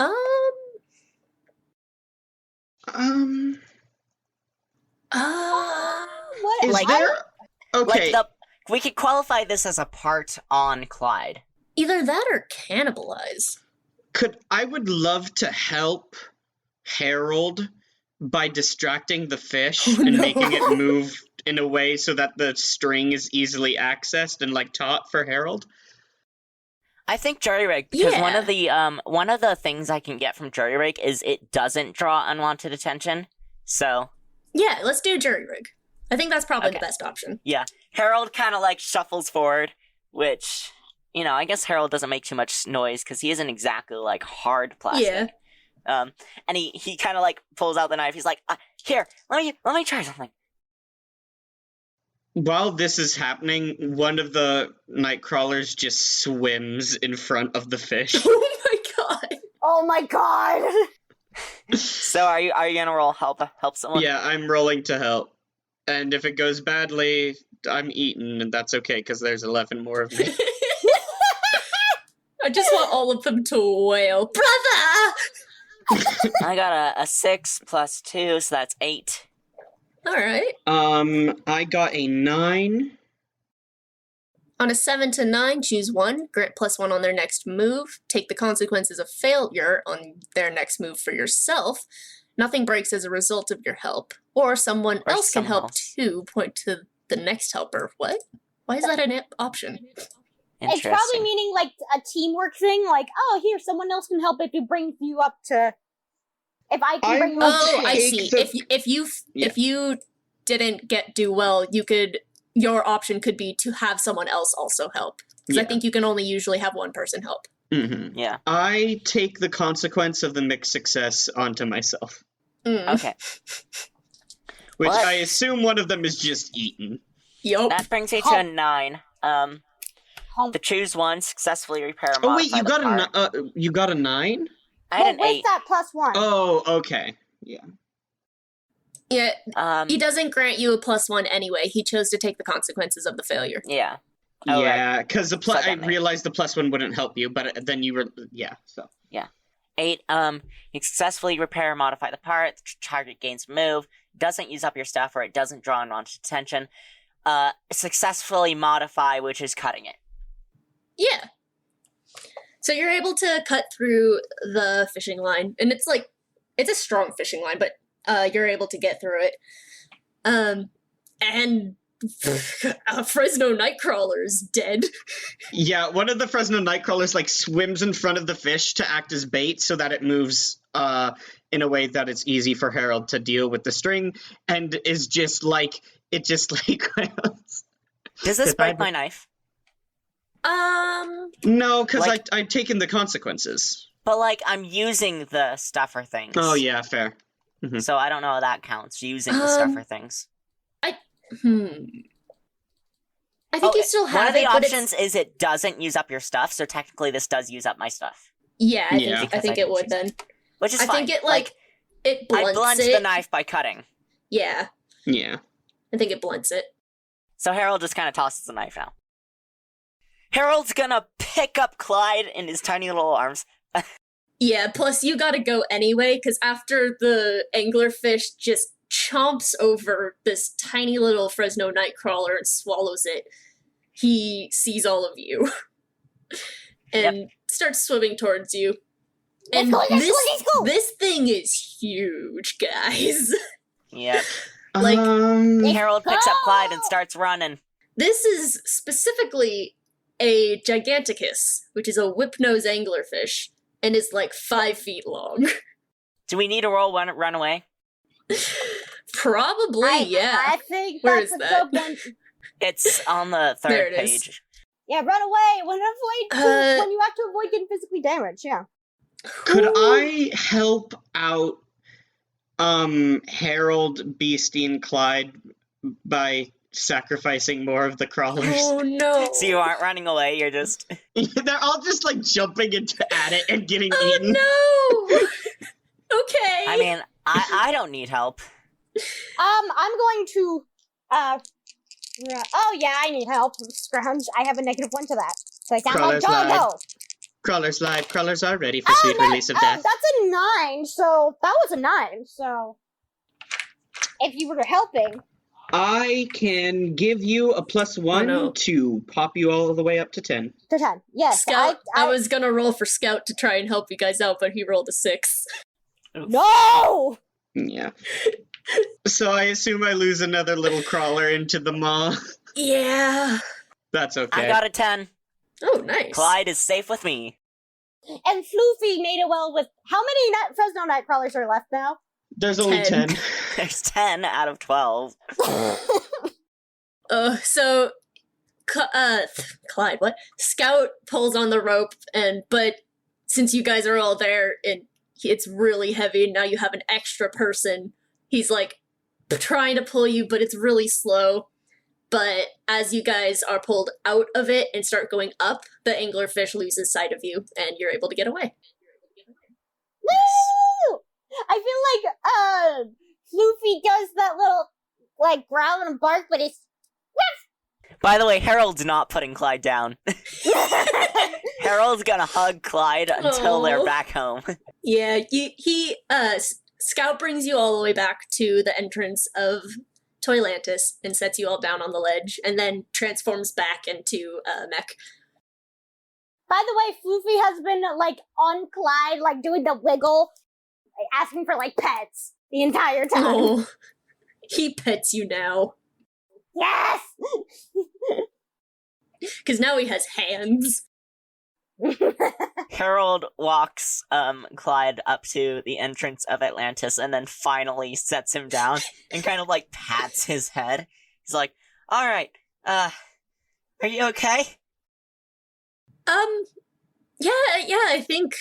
What? Is Like- there... Okay, Like we could qualify this as a part on Clyde. Either that or cannibalize. I would love to help Harold by distracting the fish Oh, and no. making it move in a way so that the string is easily accessed and like taut for Harold. I think jury rig because Yeah. one of the things I can get from jury rig is it doesn't draw unwanted attention. So Yeah, let's do jury rig. I think that's probably Okay. the best option. yeah, Harold kind of like shuffles forward, which I guess Harold doesn't make too much noise because he isn't exactly like hard plastic. Yeah. And he kind of like pulls out the knife. He's like, "Here, let me try something." While this is happening, one of the night crawlers just swims in front of the fish. Oh my god. Oh my god. So are you gonna roll help someone? Yeah, I'm rolling to help. And if it goes badly, I'm eaten, and that's okay, because there's 11 more of me. I just want all of them to wail, brother! I got a 6 plus 2, so that's 8. Alright. I got a 9. On a 7 to 9, choose one, grant +1 on their next move, take the consequences of failure on their next move for yourself. Nothing breaks as a result of your help. Or someone Or else can someone help else. too, point to the next helper. What? Why is that an option? It's probably meaning like a teamwork thing, like, oh, here, someone else can help if it brings you up to. If I can bring you up Oh, to. I Take see. the- If you didn't do well, your option could be to have someone else also help. Because I Yeah. think you can only usually have one person help. Mm-hmm. Yeah. I take the consequence of the mixed success onto myself, Mm. Okay. which What? I assume one of them is just eaten. Yup. That brings me to a 9. Home. To choose one, successfully repair or Oh wait, modify you the got part. you got a 9? I had Well, an with 8. that +1. Oh, okay. Yeah. Yeah, he doesn't grant you a +1 anyway. He chose to take the consequences of the failure. Yeah. Oh, right. Yeah, because So I I got an 8. realized the +1 wouldn't help you, but then you were so 8. You successfully repair or modify the part. The target gains move. Doesn't use up your stuff, or it doesn't draw unwanted attention. Successfully modify, which is cutting it. Yeah. So you're able to cut through the fishing line, and it's a strong fishing line, but you're able to get through it. And a Fresno Nightcrawler is dead. yeah. One of the Fresno Nightcrawlers like swims in front of the fish to act as bait, so that it moves in a way that it's easy for Harold to deal with the string, and is just like it just like Does this If break I- my knife? no, because Like- I've taken the consequences. But, like, I'm using the stuffer things. Oh yeah, fair. So I don't know how that counts, using the stuffer things. I think you still have one of the it, but options is it doesn't use up your stuff, so technically this does use up my stuff. Yeah, I Yeah. think Because I it can would choose then. Which is I fine. think it blunts I blunt it. the knife by cutting. Yeah, Yeah. I think it blunts it. So Harold just kind of tosses the knife now. Harold's gonna pick up Clyde in his tiny little arms. Yeah, plus you gotta go anyway, because after the anglerfish just chomps over this tiny little Fresno Nightcrawler and swallows it, he sees all of you and starts swimming towards you. And Let's go. this thing is huge, guys. Yep. Like, Harold picks up Clyde and starts running. this is specifically a Giganticus, which is a whip-nosed anglerfish, and is like 5 feet long. Do we need to roll run away? Probably, yeah. I think Where that's is a that? good one. It's on the There third it is. page. Yeah, run away when you have to avoid getting physically damaged. Yeah. Could I help out Harold, Beastie, and Clyde by sacrificing more of the crawlers? Oh no. So you aren't running away, you're just... They're all just like jumping at it and getting eaten. Oh no! Okay. I mean, I don't need help. I'm going to. Oh yeah, I need help. Scrounge. I have a -1 to that, so I sound like Crawler's live. Doggo. Crawlers live. Crawlers are ready for sweet release of death. That's a 9. So that was a 9. So if you were helping, I can give you a +1 no. to pop you all the way up to 10. to 10. Yes. Scout, I was gonna roll for Scout to try and help you guys out, but he rolled a 6. No. Yeah. So I assume I lose another little crawler into the maw. Yeah. That's okay. I got a 10. Oh, nice. Clyde is safe with me. And Floofy made it well with how many Fresno Nightcrawlers are left now? There's only 10. There's 10 out of 12. So, Clyde, what? Scout pulls on the rope, but since you guys are all there and it's really heavy, and now you have an extra person, he's like trying to pull you, but it's really slow. But as you guys are pulled out of it and start going up, the anglerfish loses sight of you, and you're able to get away. Woo! I feel like Floofy does that little like growl and bark, but it's By the way, Harold's not putting Clyde down. Harold's gonna hug Clyde until they're back home. Yeah, Scout brings you all the way back to the entrance of Toylantis and sets you all down on the ledge, and then transforms back into Mech. By the way, Floofy has been like on Clyde, like doing the wiggle, like, asking for like pets the entire time. Oh, he pets you now. Yes! Because now he has hands. Harold walks Clyde up to the entrance of Atlantis and then finally sets him down and kind of like pats his head. He's like, "Alright, are you okay?" Yeah, I think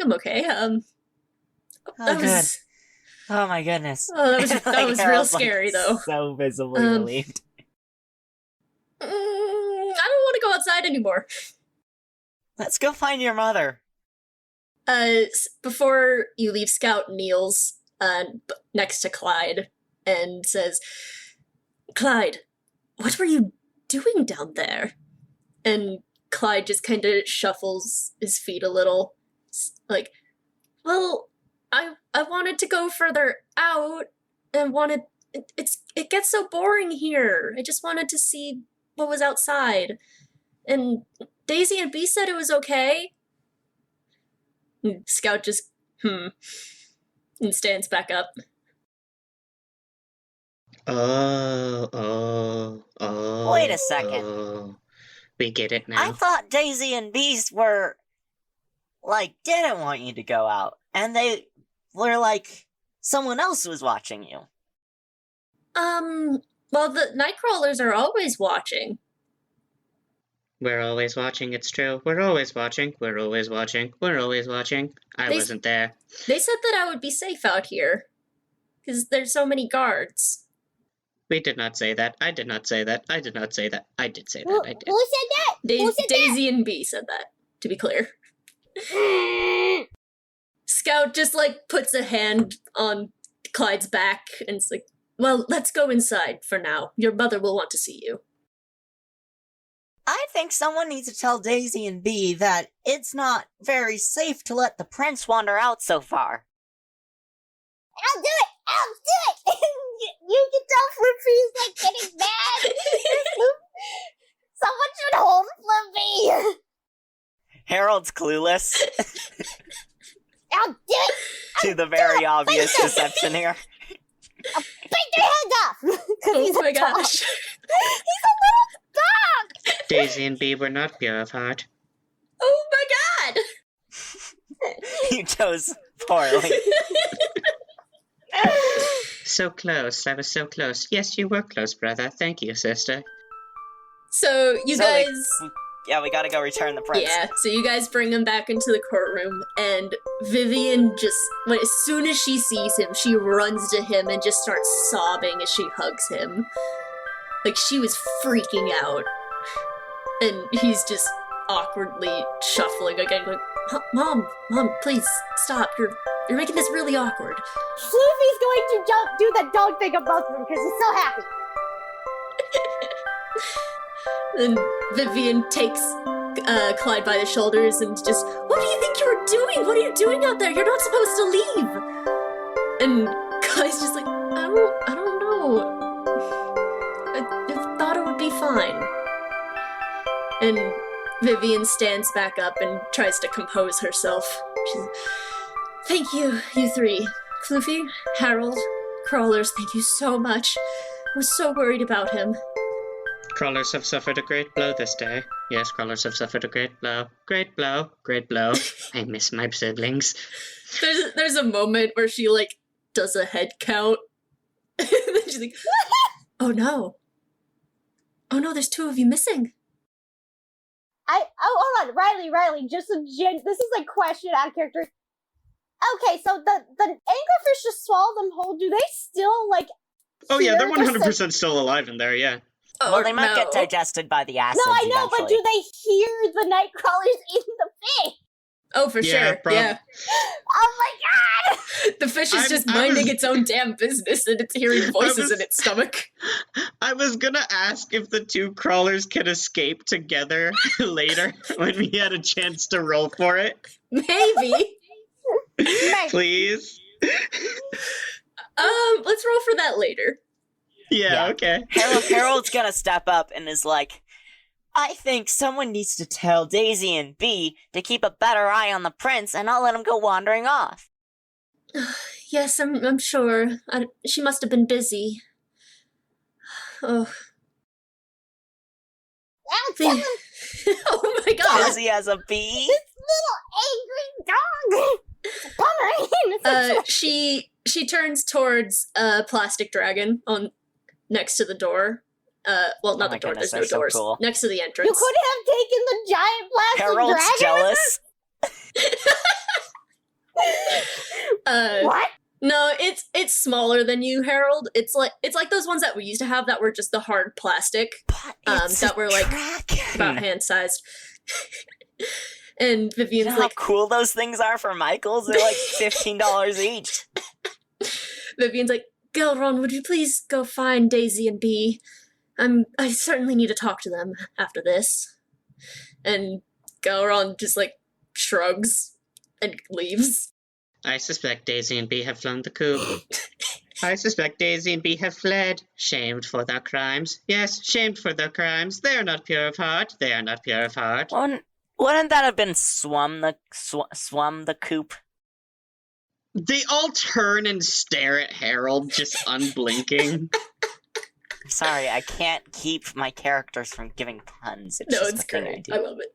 I'm okay. Oh, good. Oh my goodness. That was Like, real Harold's, scary like, though. So visibly relieved. I don't want to go outside anymore. Let's go find your mother. Before you leave, Scout kneels next to Clyde and says, "Clyde, what were you doing down there?" And Clyde just kind of shuffles his feet a little, like, "Well, I wanted to go further out and it gets so boring here. I just wanted to see what was outside. And Daisy and B said it was okay." Scout just, and stands back up. Wait a second. We get it now. I thought Daisy and Beast were, like, didn't want you to go out. And they were like, someone else was watching you. Well, the Nightcrawlers are always watching. We're always watching, it's true. We're always watching. We're always watching. We're always watching. I wasn't there. They said that I would be safe out here. Because there's so many guards. We did not say that. I did not say that. I did not say that. I did say that. I did. Who said that? Who said Daisy and B said that, to be clear. that? Scout just, like, puts a hand on Clyde's back and is like, "Well, let's go inside for now. Your mother will want to see you." I think someone needs to tell Daisy and Bee that it's not very safe to let the prince wander out so far. I'll do it! I'll do it! You can tell Floofy's like getting mad. Someone should hold Floofy. Harold's clueless I'll do it! to the very obvious deception here. I'll bite your head off! Oh my gosh. He's a little dog! Daisy and Bee were not pure of heart. Oh my god! You chose poorly. So close. I was so close. Yes, you were close, brother. Thank you, sister. So you So, guys... Yeah, we gotta go return the prince. Yeah, so you guys bring him back into the courtroom, and Vivian just, as soon as she sees him, she runs to him and just starts sobbing as she hugs him. Like, she was freaking out. And he's just awkwardly shuffling again, going, Mom, please, stop, you're making this really awkward. Floofy's going to do the dog thing of both of them because he's so happy. Then Vivian takes Clyde by the shoulders and just, what do you think you're doing? What are you doing out there? You're not supposed to leave. And Clyde's just like, I don't know. I thought it would be fine. And Vivian stands back up and tries to compose herself. She's like, thank you, you three. Floofy, Harold, Crawlers, thank you so much. I was so worried about him. Crawlers have suffered a great blow this day. Yes, crawlers have suffered a great blow. Great blow. Great blow. I miss my siblings. There's a moment where she, like, does a head count. And then she's like, oh no, there's two of you missing. Hold on, Riley, just this is like question out of character. Okay, so the anglerfish just swallowed them whole. Do they still, like, Oh yeah, they're hear 100% still alive in there, yeah. Well, they might get digested by the acids No, I know, eventually. but do they hear the night crawlers eating the fish? Oh, for sure, yeah. Oh my god! The fish is just minding its own damn business and it's hearing voices in its stomach. I was gonna ask if the two crawlers can escape together later when we had a chance to roll for it. Maybe. Please? Let's roll for that later. Yeah, okay. Harold's gonna step up and is like, I think someone needs to tell Daisy and Bee to keep a better eye on the prince and not let him go wandering off. Yes, I'm sure. She must have been busy. Oh. Oh my god! Busy as a bee? This little angry dog! She turns towards a plastic dragon on next to the door. Well, not the door, goodness, there's no doors. so cool. Next to the entrance. You could have taken the giant plastic Harold's dragon. jealous. What? No, it's smaller than you, Harold. It's like those ones that we used to have that were just the hard plastic. That were like about hand sized. And Vivian's you know like, how cool those things are for Michael's? They're like $15 each. Vivian's like, Gelron, would you please go find Daisy and Bee? I certainly need to talk to them after this. And Gelron just like shrugs and leaves. I suspect Daisy and Bee have flown the coop. I suspect Daisy and Bee have fled, shamed for their crimes. Yes, shamed for their crimes. They are not pure of heart. They are not pure of heart. Wouldn't that have been swum the coop? They all turn and stare at Harold, just unblinking. Sorry, I can't keep my characters from giving puns. It's No, just it's a thing great. I I do. love it.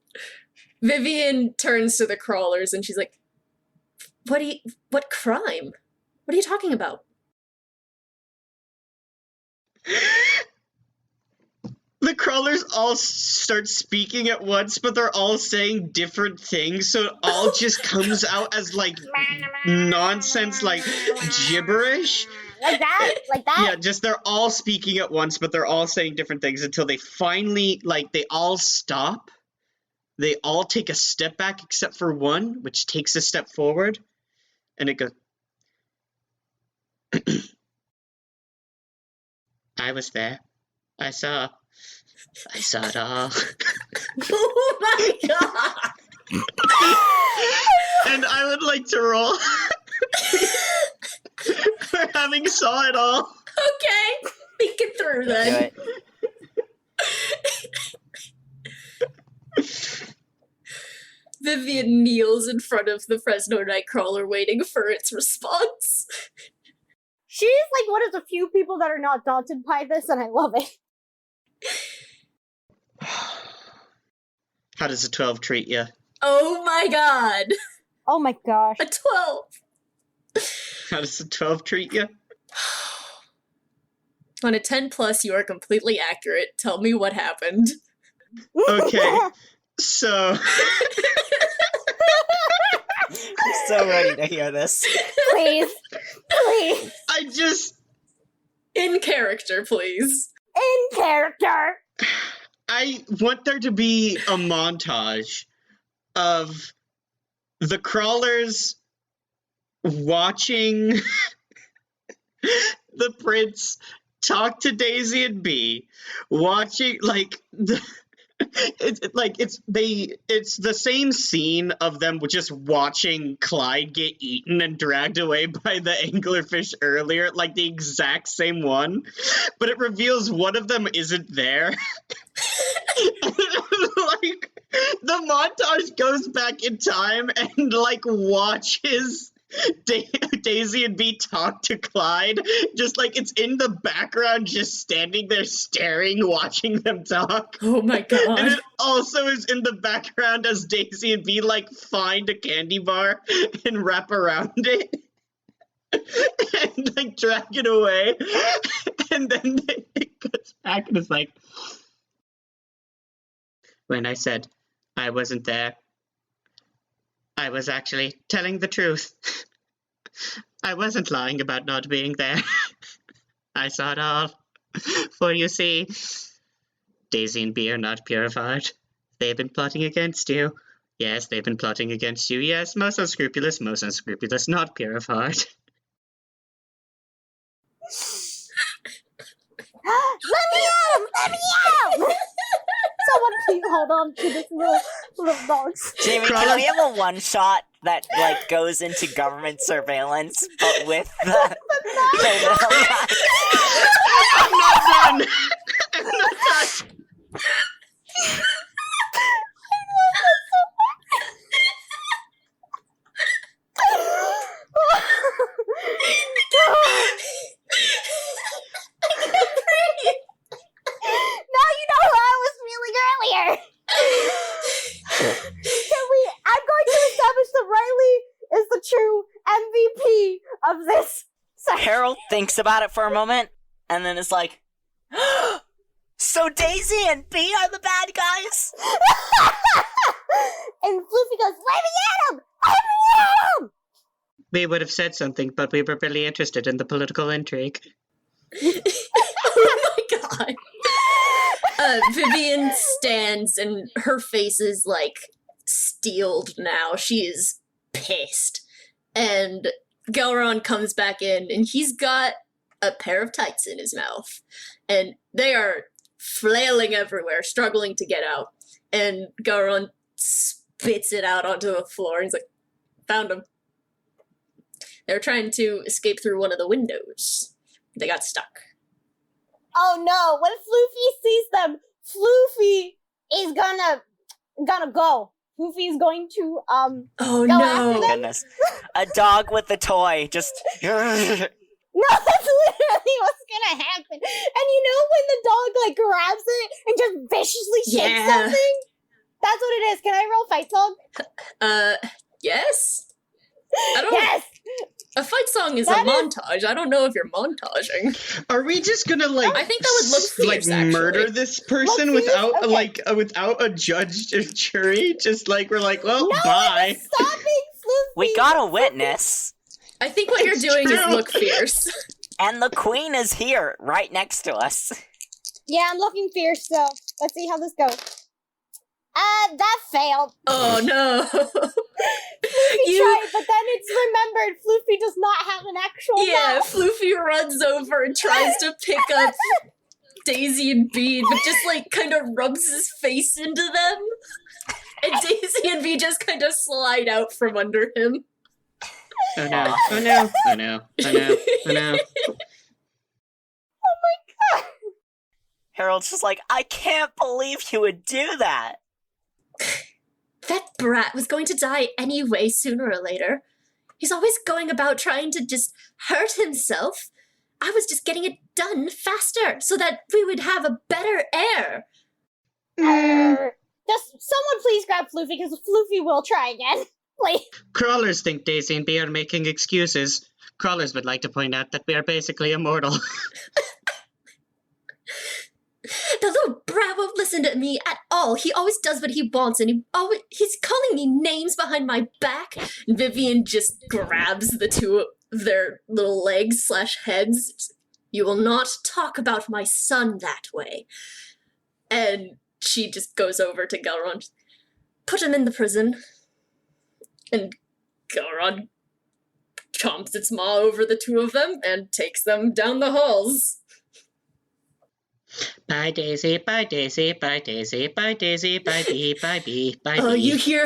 Vivian turns to the crawlers and she's like, what crime? What are you talking about? The crawlers all start speaking at once, but they're all saying different things, so it all just comes out as, like, nonsense, like, gibberish. Like that? Yeah, just they're all speaking at once, but they're all saying different things until they finally, like, they all stop. They all take a step back except for one, which takes a step forward, and it goes... I was there. I saw. I saw it all. Oh my god! And I would like to roll for having saw it all. Okay, think it through Do then. it. Vivian kneels in front of the Fresno Nightcrawler waiting for its response. She's like one of the few people that are not daunted by this, and I love it. How does a 12 treat you? Oh my god! Oh my gosh. A 12! How does a 12 treat you? On a 10 plus, you are completely accurate. Tell me what happened. Okay, so I'm so ready to hear this. Please. Please. I just In character, please. In character. I want there to be a montage of the crawlers watching the prince talk to Daisy and Bee, watching it's the same scene of them just watching Clyde get eaten and dragged away by the anglerfish earlier, like the exact same one, but it reveals one of them isn't there. Like the montage goes back in time and like watches Daisy and Bee talk to Clyde, just like it's in the background, just standing there staring, watching them talk. Oh my god. And it also is in the background as Daisy and Bee like find a candy bar and wrap around it and like drag it away. And then it goes back and it's like, when I said I wasn't there, I was actually telling the truth. I wasn't lying about not being there. I saw it all. For you see, Daisy and Bee are not purified. They've been plotting against you. Yes, they've been plotting against you. Yes, most unscrupulous, not purified. Let me out! Let me out! Someone please hold on to this little dogs. Jamie, can we have a one shot that like goes into government surveillance, but with the little guy? I'm not done! I'm not done! Now you know who I was feeling earlier. I'm going to establish that Riley is the true MVP of this. Sorry. Harold thinks about it for a moment, and then is like, so Daisy and Bee are the bad guys? And Floofy goes, let me at him! Let me at him! We would have said something, but we were really interested in the political intrigue. Oh my god. Vivian stands and her face is like steeled now. She is pissed. And Gelron comes back in and he's got a pair of tights in his mouth. And they are flailing everywhere, struggling to get out. And Gelron spits it out onto the floor. He's like, found him. They're trying to escape through one of the windows. They got stuck. Oh no, when Floofy sees them, Floofy is gonna go. Floofy is going to, Oh go no. after them. Goodness. A dog with a toy, just... No, that's literally what's gonna happen. And you know when the dog, like, grabs it and just viciously shakes Yeah. something? That's what it is. Can I roll fight song? Yes? I don't... Yes! A fight song is That a is- montage. I don't know if you're montaging. Are we just gonna like? I think that would look fierce, like murder actually. this person Look fierce? without Okay. without a judge or jury? Just like we're like, well, No, bye. Stopping Floofy! We got a witness, I think what you're It's doing is true. look fierce. and the queen is here, right next to us. Yeah, I'm looking fierce, so let's see how this goes. That failed. Oh no. Floofy tried, but then it's remembered Floofy does not have an actual Yeah, mouth. Floofy runs over and tries to pick up Daisy and Bee, but just like kind of rubs his face into them. And Daisy and Bee just kind of slide out from under him. Oh no, oh no, oh no, oh no, oh no. Harold's just like, I can't believe you would do that. That brat was going to die anyway, sooner or later. He's always going about trying to just hurt himself. I was just getting it done faster so that we would have a better heir. Just someone please grab Floofy, because Floofy will try again. Please. Crawlers think Daisy and Bee are making excuses. Crawlers would like to point out that we are basically immortal. The little brat won't listen to me at all. He always does what he wants, and he's calling me names behind my back. And Vivian just grabs the two of their little legs / heads. You will not talk about my son that way. And she just goes over to Gelron. Put him in the prison. And Gelron chomps its maw over the two of them and takes them down the halls. Bye Daisy, bye Daisy, bye Daisy, bye Daisy, bye Bee, bye Bee, bye Bee. Oh, you hear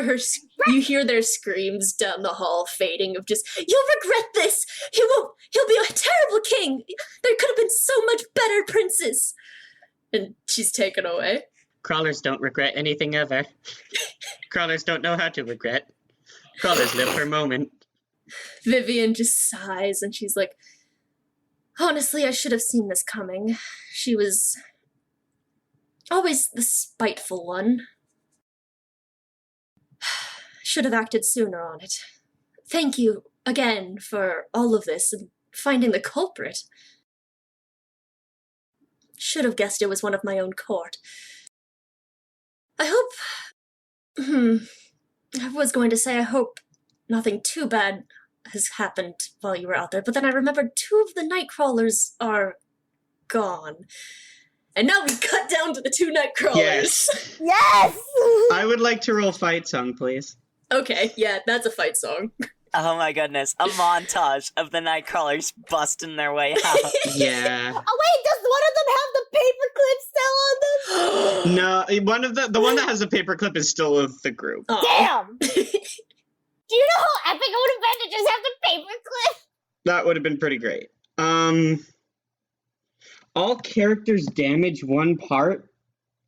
their screams down the hall fading of just, you'll regret this! He'll be a terrible king! There could have been so much better princes! And she's taken away. Crawlers don't regret anything ever. Crawlers don't know how to regret. Crawlers live for a moment. Vivian just sighs and she's like, honestly, I should have seen this coming. She was always the spiteful one. Should have acted sooner on it. Thank you again for all of this and finding the culprit. Should have guessed it was one of my own court. I was going to say I hope nothing too bad has happened while you were out there, but then I remembered 2 of the Nightcrawlers are gone. And now we cut down to the 2 Nightcrawlers. Yes. Yes! I would like to roll fight song, please. Okay, yeah, that's a fight song. Oh my goodness, a montage of the Nightcrawlers busting their way out. Yeah. Oh wait, does one of them have the paperclip still on them? No, one of the one that has a paperclip is still with the group. Damn! Do you know how epic it would have been to just have the paperclip? That would have been pretty great. All characters damage 1 part.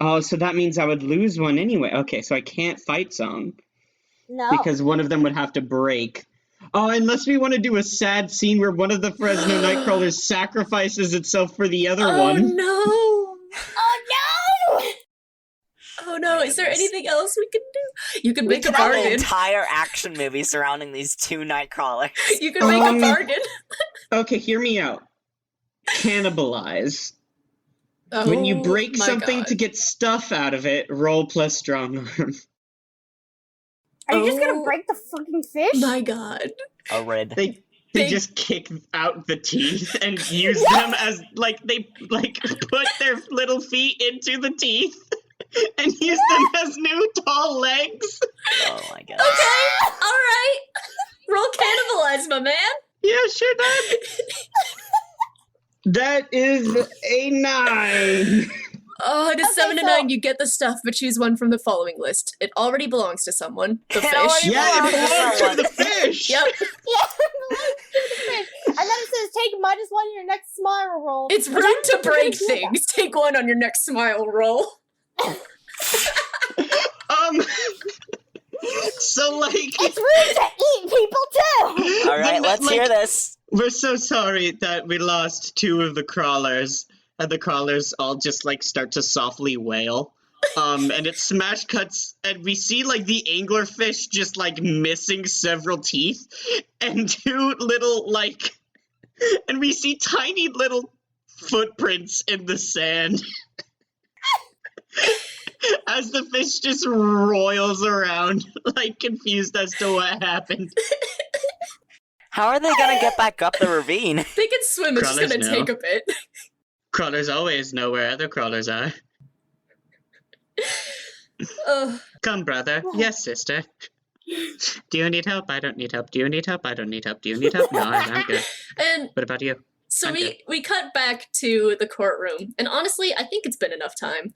Oh, so that means I would lose 1 anyway. Okay, so I can't fight song. No. Because one of them would have to break. Oh, unless we want to do a sad scene where one of the Fresno Nightcrawlers sacrifices itself for the other one. No! Oh no! Oh no, is there anything else we can do? You can We make a could have an bargain. entire action movie surrounding these 2 Nightcrawlers. You can make a bargain. Okay, hear me out. Cannibalize. Oh, When you break my something God. to get stuff out of it, roll plus strong arm. Are you just gonna Oh. break the fucking fish? My God. A red. They They- just kick out the teeth and use them as they put their little feet into the teeth and use them as new tall legs. Oh my god. Okay, alright. Roll cannibalize, my man. Yeah, sure did. That is a 9. Oh, it is Okay, 7 to so- 9. You get the stuff, but choose one from the following list. It already belongs to someone. The It fish. already Yeah, it belongs to Someone. the fish. Yep. Yeah, the fish. And then it says take -1 on your next smile roll. It's But I rude don't to think we can break do that. things. Take 1 on your next smile roll. So It's rude to eat people too. Alright, let's hear this. We're so sorry that we lost 2 of the crawlers, and the crawlers all just start to softly wail. And it smash cuts, and we see the anglerfish just missing several teeth, and 2 little and we see tiny little footprints in the sand. As the fish just roils around, confused as to what happened. How are they gonna get back up the ravine? They can swim. It's just Crawlers gonna know. take a bit. Crawlers always know where other crawlers are. Ugh. Come, brother. Yes, sister. Do you need help? I don't need help. Do you need help? I don't need help. Do you need help? No, I'm good. And What about you? So Okay. we cut back to the courtroom, and honestly, I think it's been enough time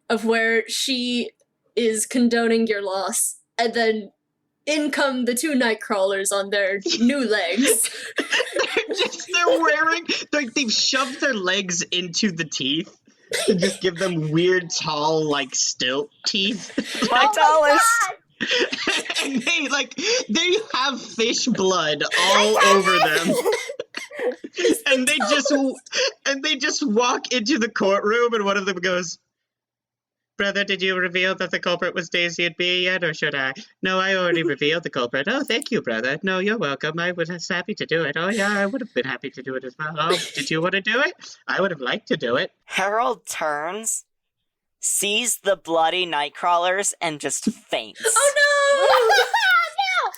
of where she is condoning your loss, and then in come the two night crawlers on their new legs. They're wearing, they've shoved their legs into the teeth to just give them weird, tall, like, stilt teeth. My Oh tallest! And they have fish blood all over them. And they just walk into the courtroom, and one of them goes, "Brother, did you reveal that the culprit was Daisy and B yet, or should I?" "No, I already revealed the culprit." "Oh, thank you, brother." "No, you're welcome. I was happy to do it." "Oh, yeah, I would have been happy to do it as well." "Oh, did you want to do it?" "I would have liked to do it." Harold turns, sees the bloody nightcrawlers, and just faints. Oh no! No!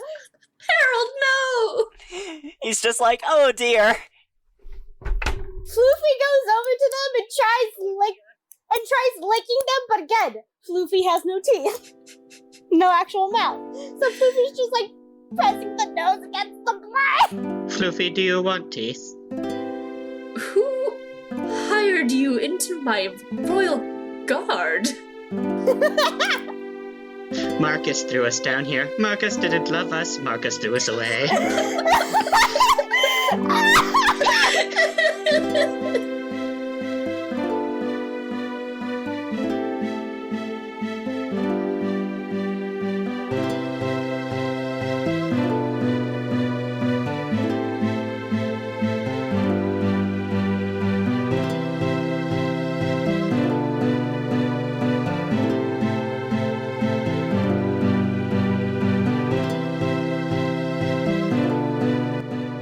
Harold, no! He's just like, oh dear. Floofy goes over to them and tries licking them, but again, Floofy has no teeth. No actual mouth. So Floofy's just like pressing the nose against the blood. "Floofy, do you want teeth?" Who hired you into my royal guard? "Marcus threw us down here. Marcus didn't love us. Marcus threw us away."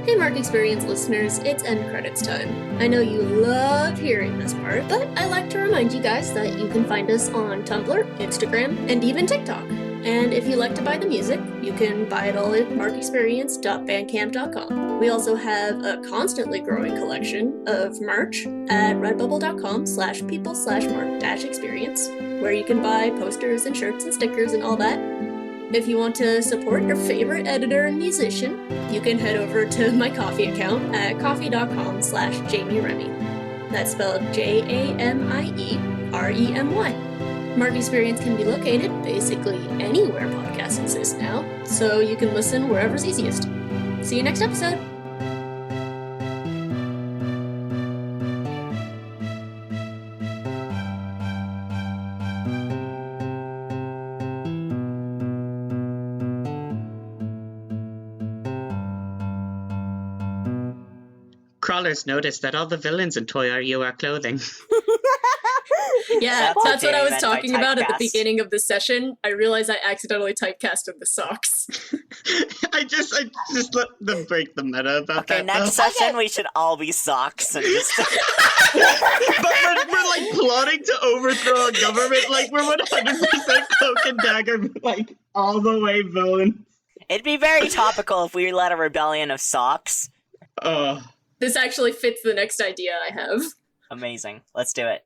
Hey Mark Experience listeners, it's end credits time. I know you love hearing this part, but I like to remind you guys that you can find us on Tumblr, Instagram, and even TikTok. And if you like to buy the music, you can buy it all at markexperience.bandcamp.com. We also have a constantly growing collection of merch at redbubble.com/people/mark-experience, where you can buy posters and shirts and stickers and all that. If you want to support your favorite editor and musician, you can head over to my Ko-fi account at ko-fi.com/JamieRemy. That's spelled JAMIEREMY. Mark Experience can be located basically anywhere podcasts exist now, so you can listen wherever's easiest. See you next episode! Crawlers noticed that all the villains in ToysRyou are clothing. Yeah, That's that's what I was meant by talking about at the typecast. beginning of the session. I realized I accidentally typecasted the socks. I just let them break the meta about Okay, that. next though. session we should all be socks and just But we're like plotting to overthrow a government. Like we're 100% cloak and dagger, like all the way villain. It'd be very topical if we led a rebellion of socks. This actually fits the next idea I have. Amazing. Let's do it.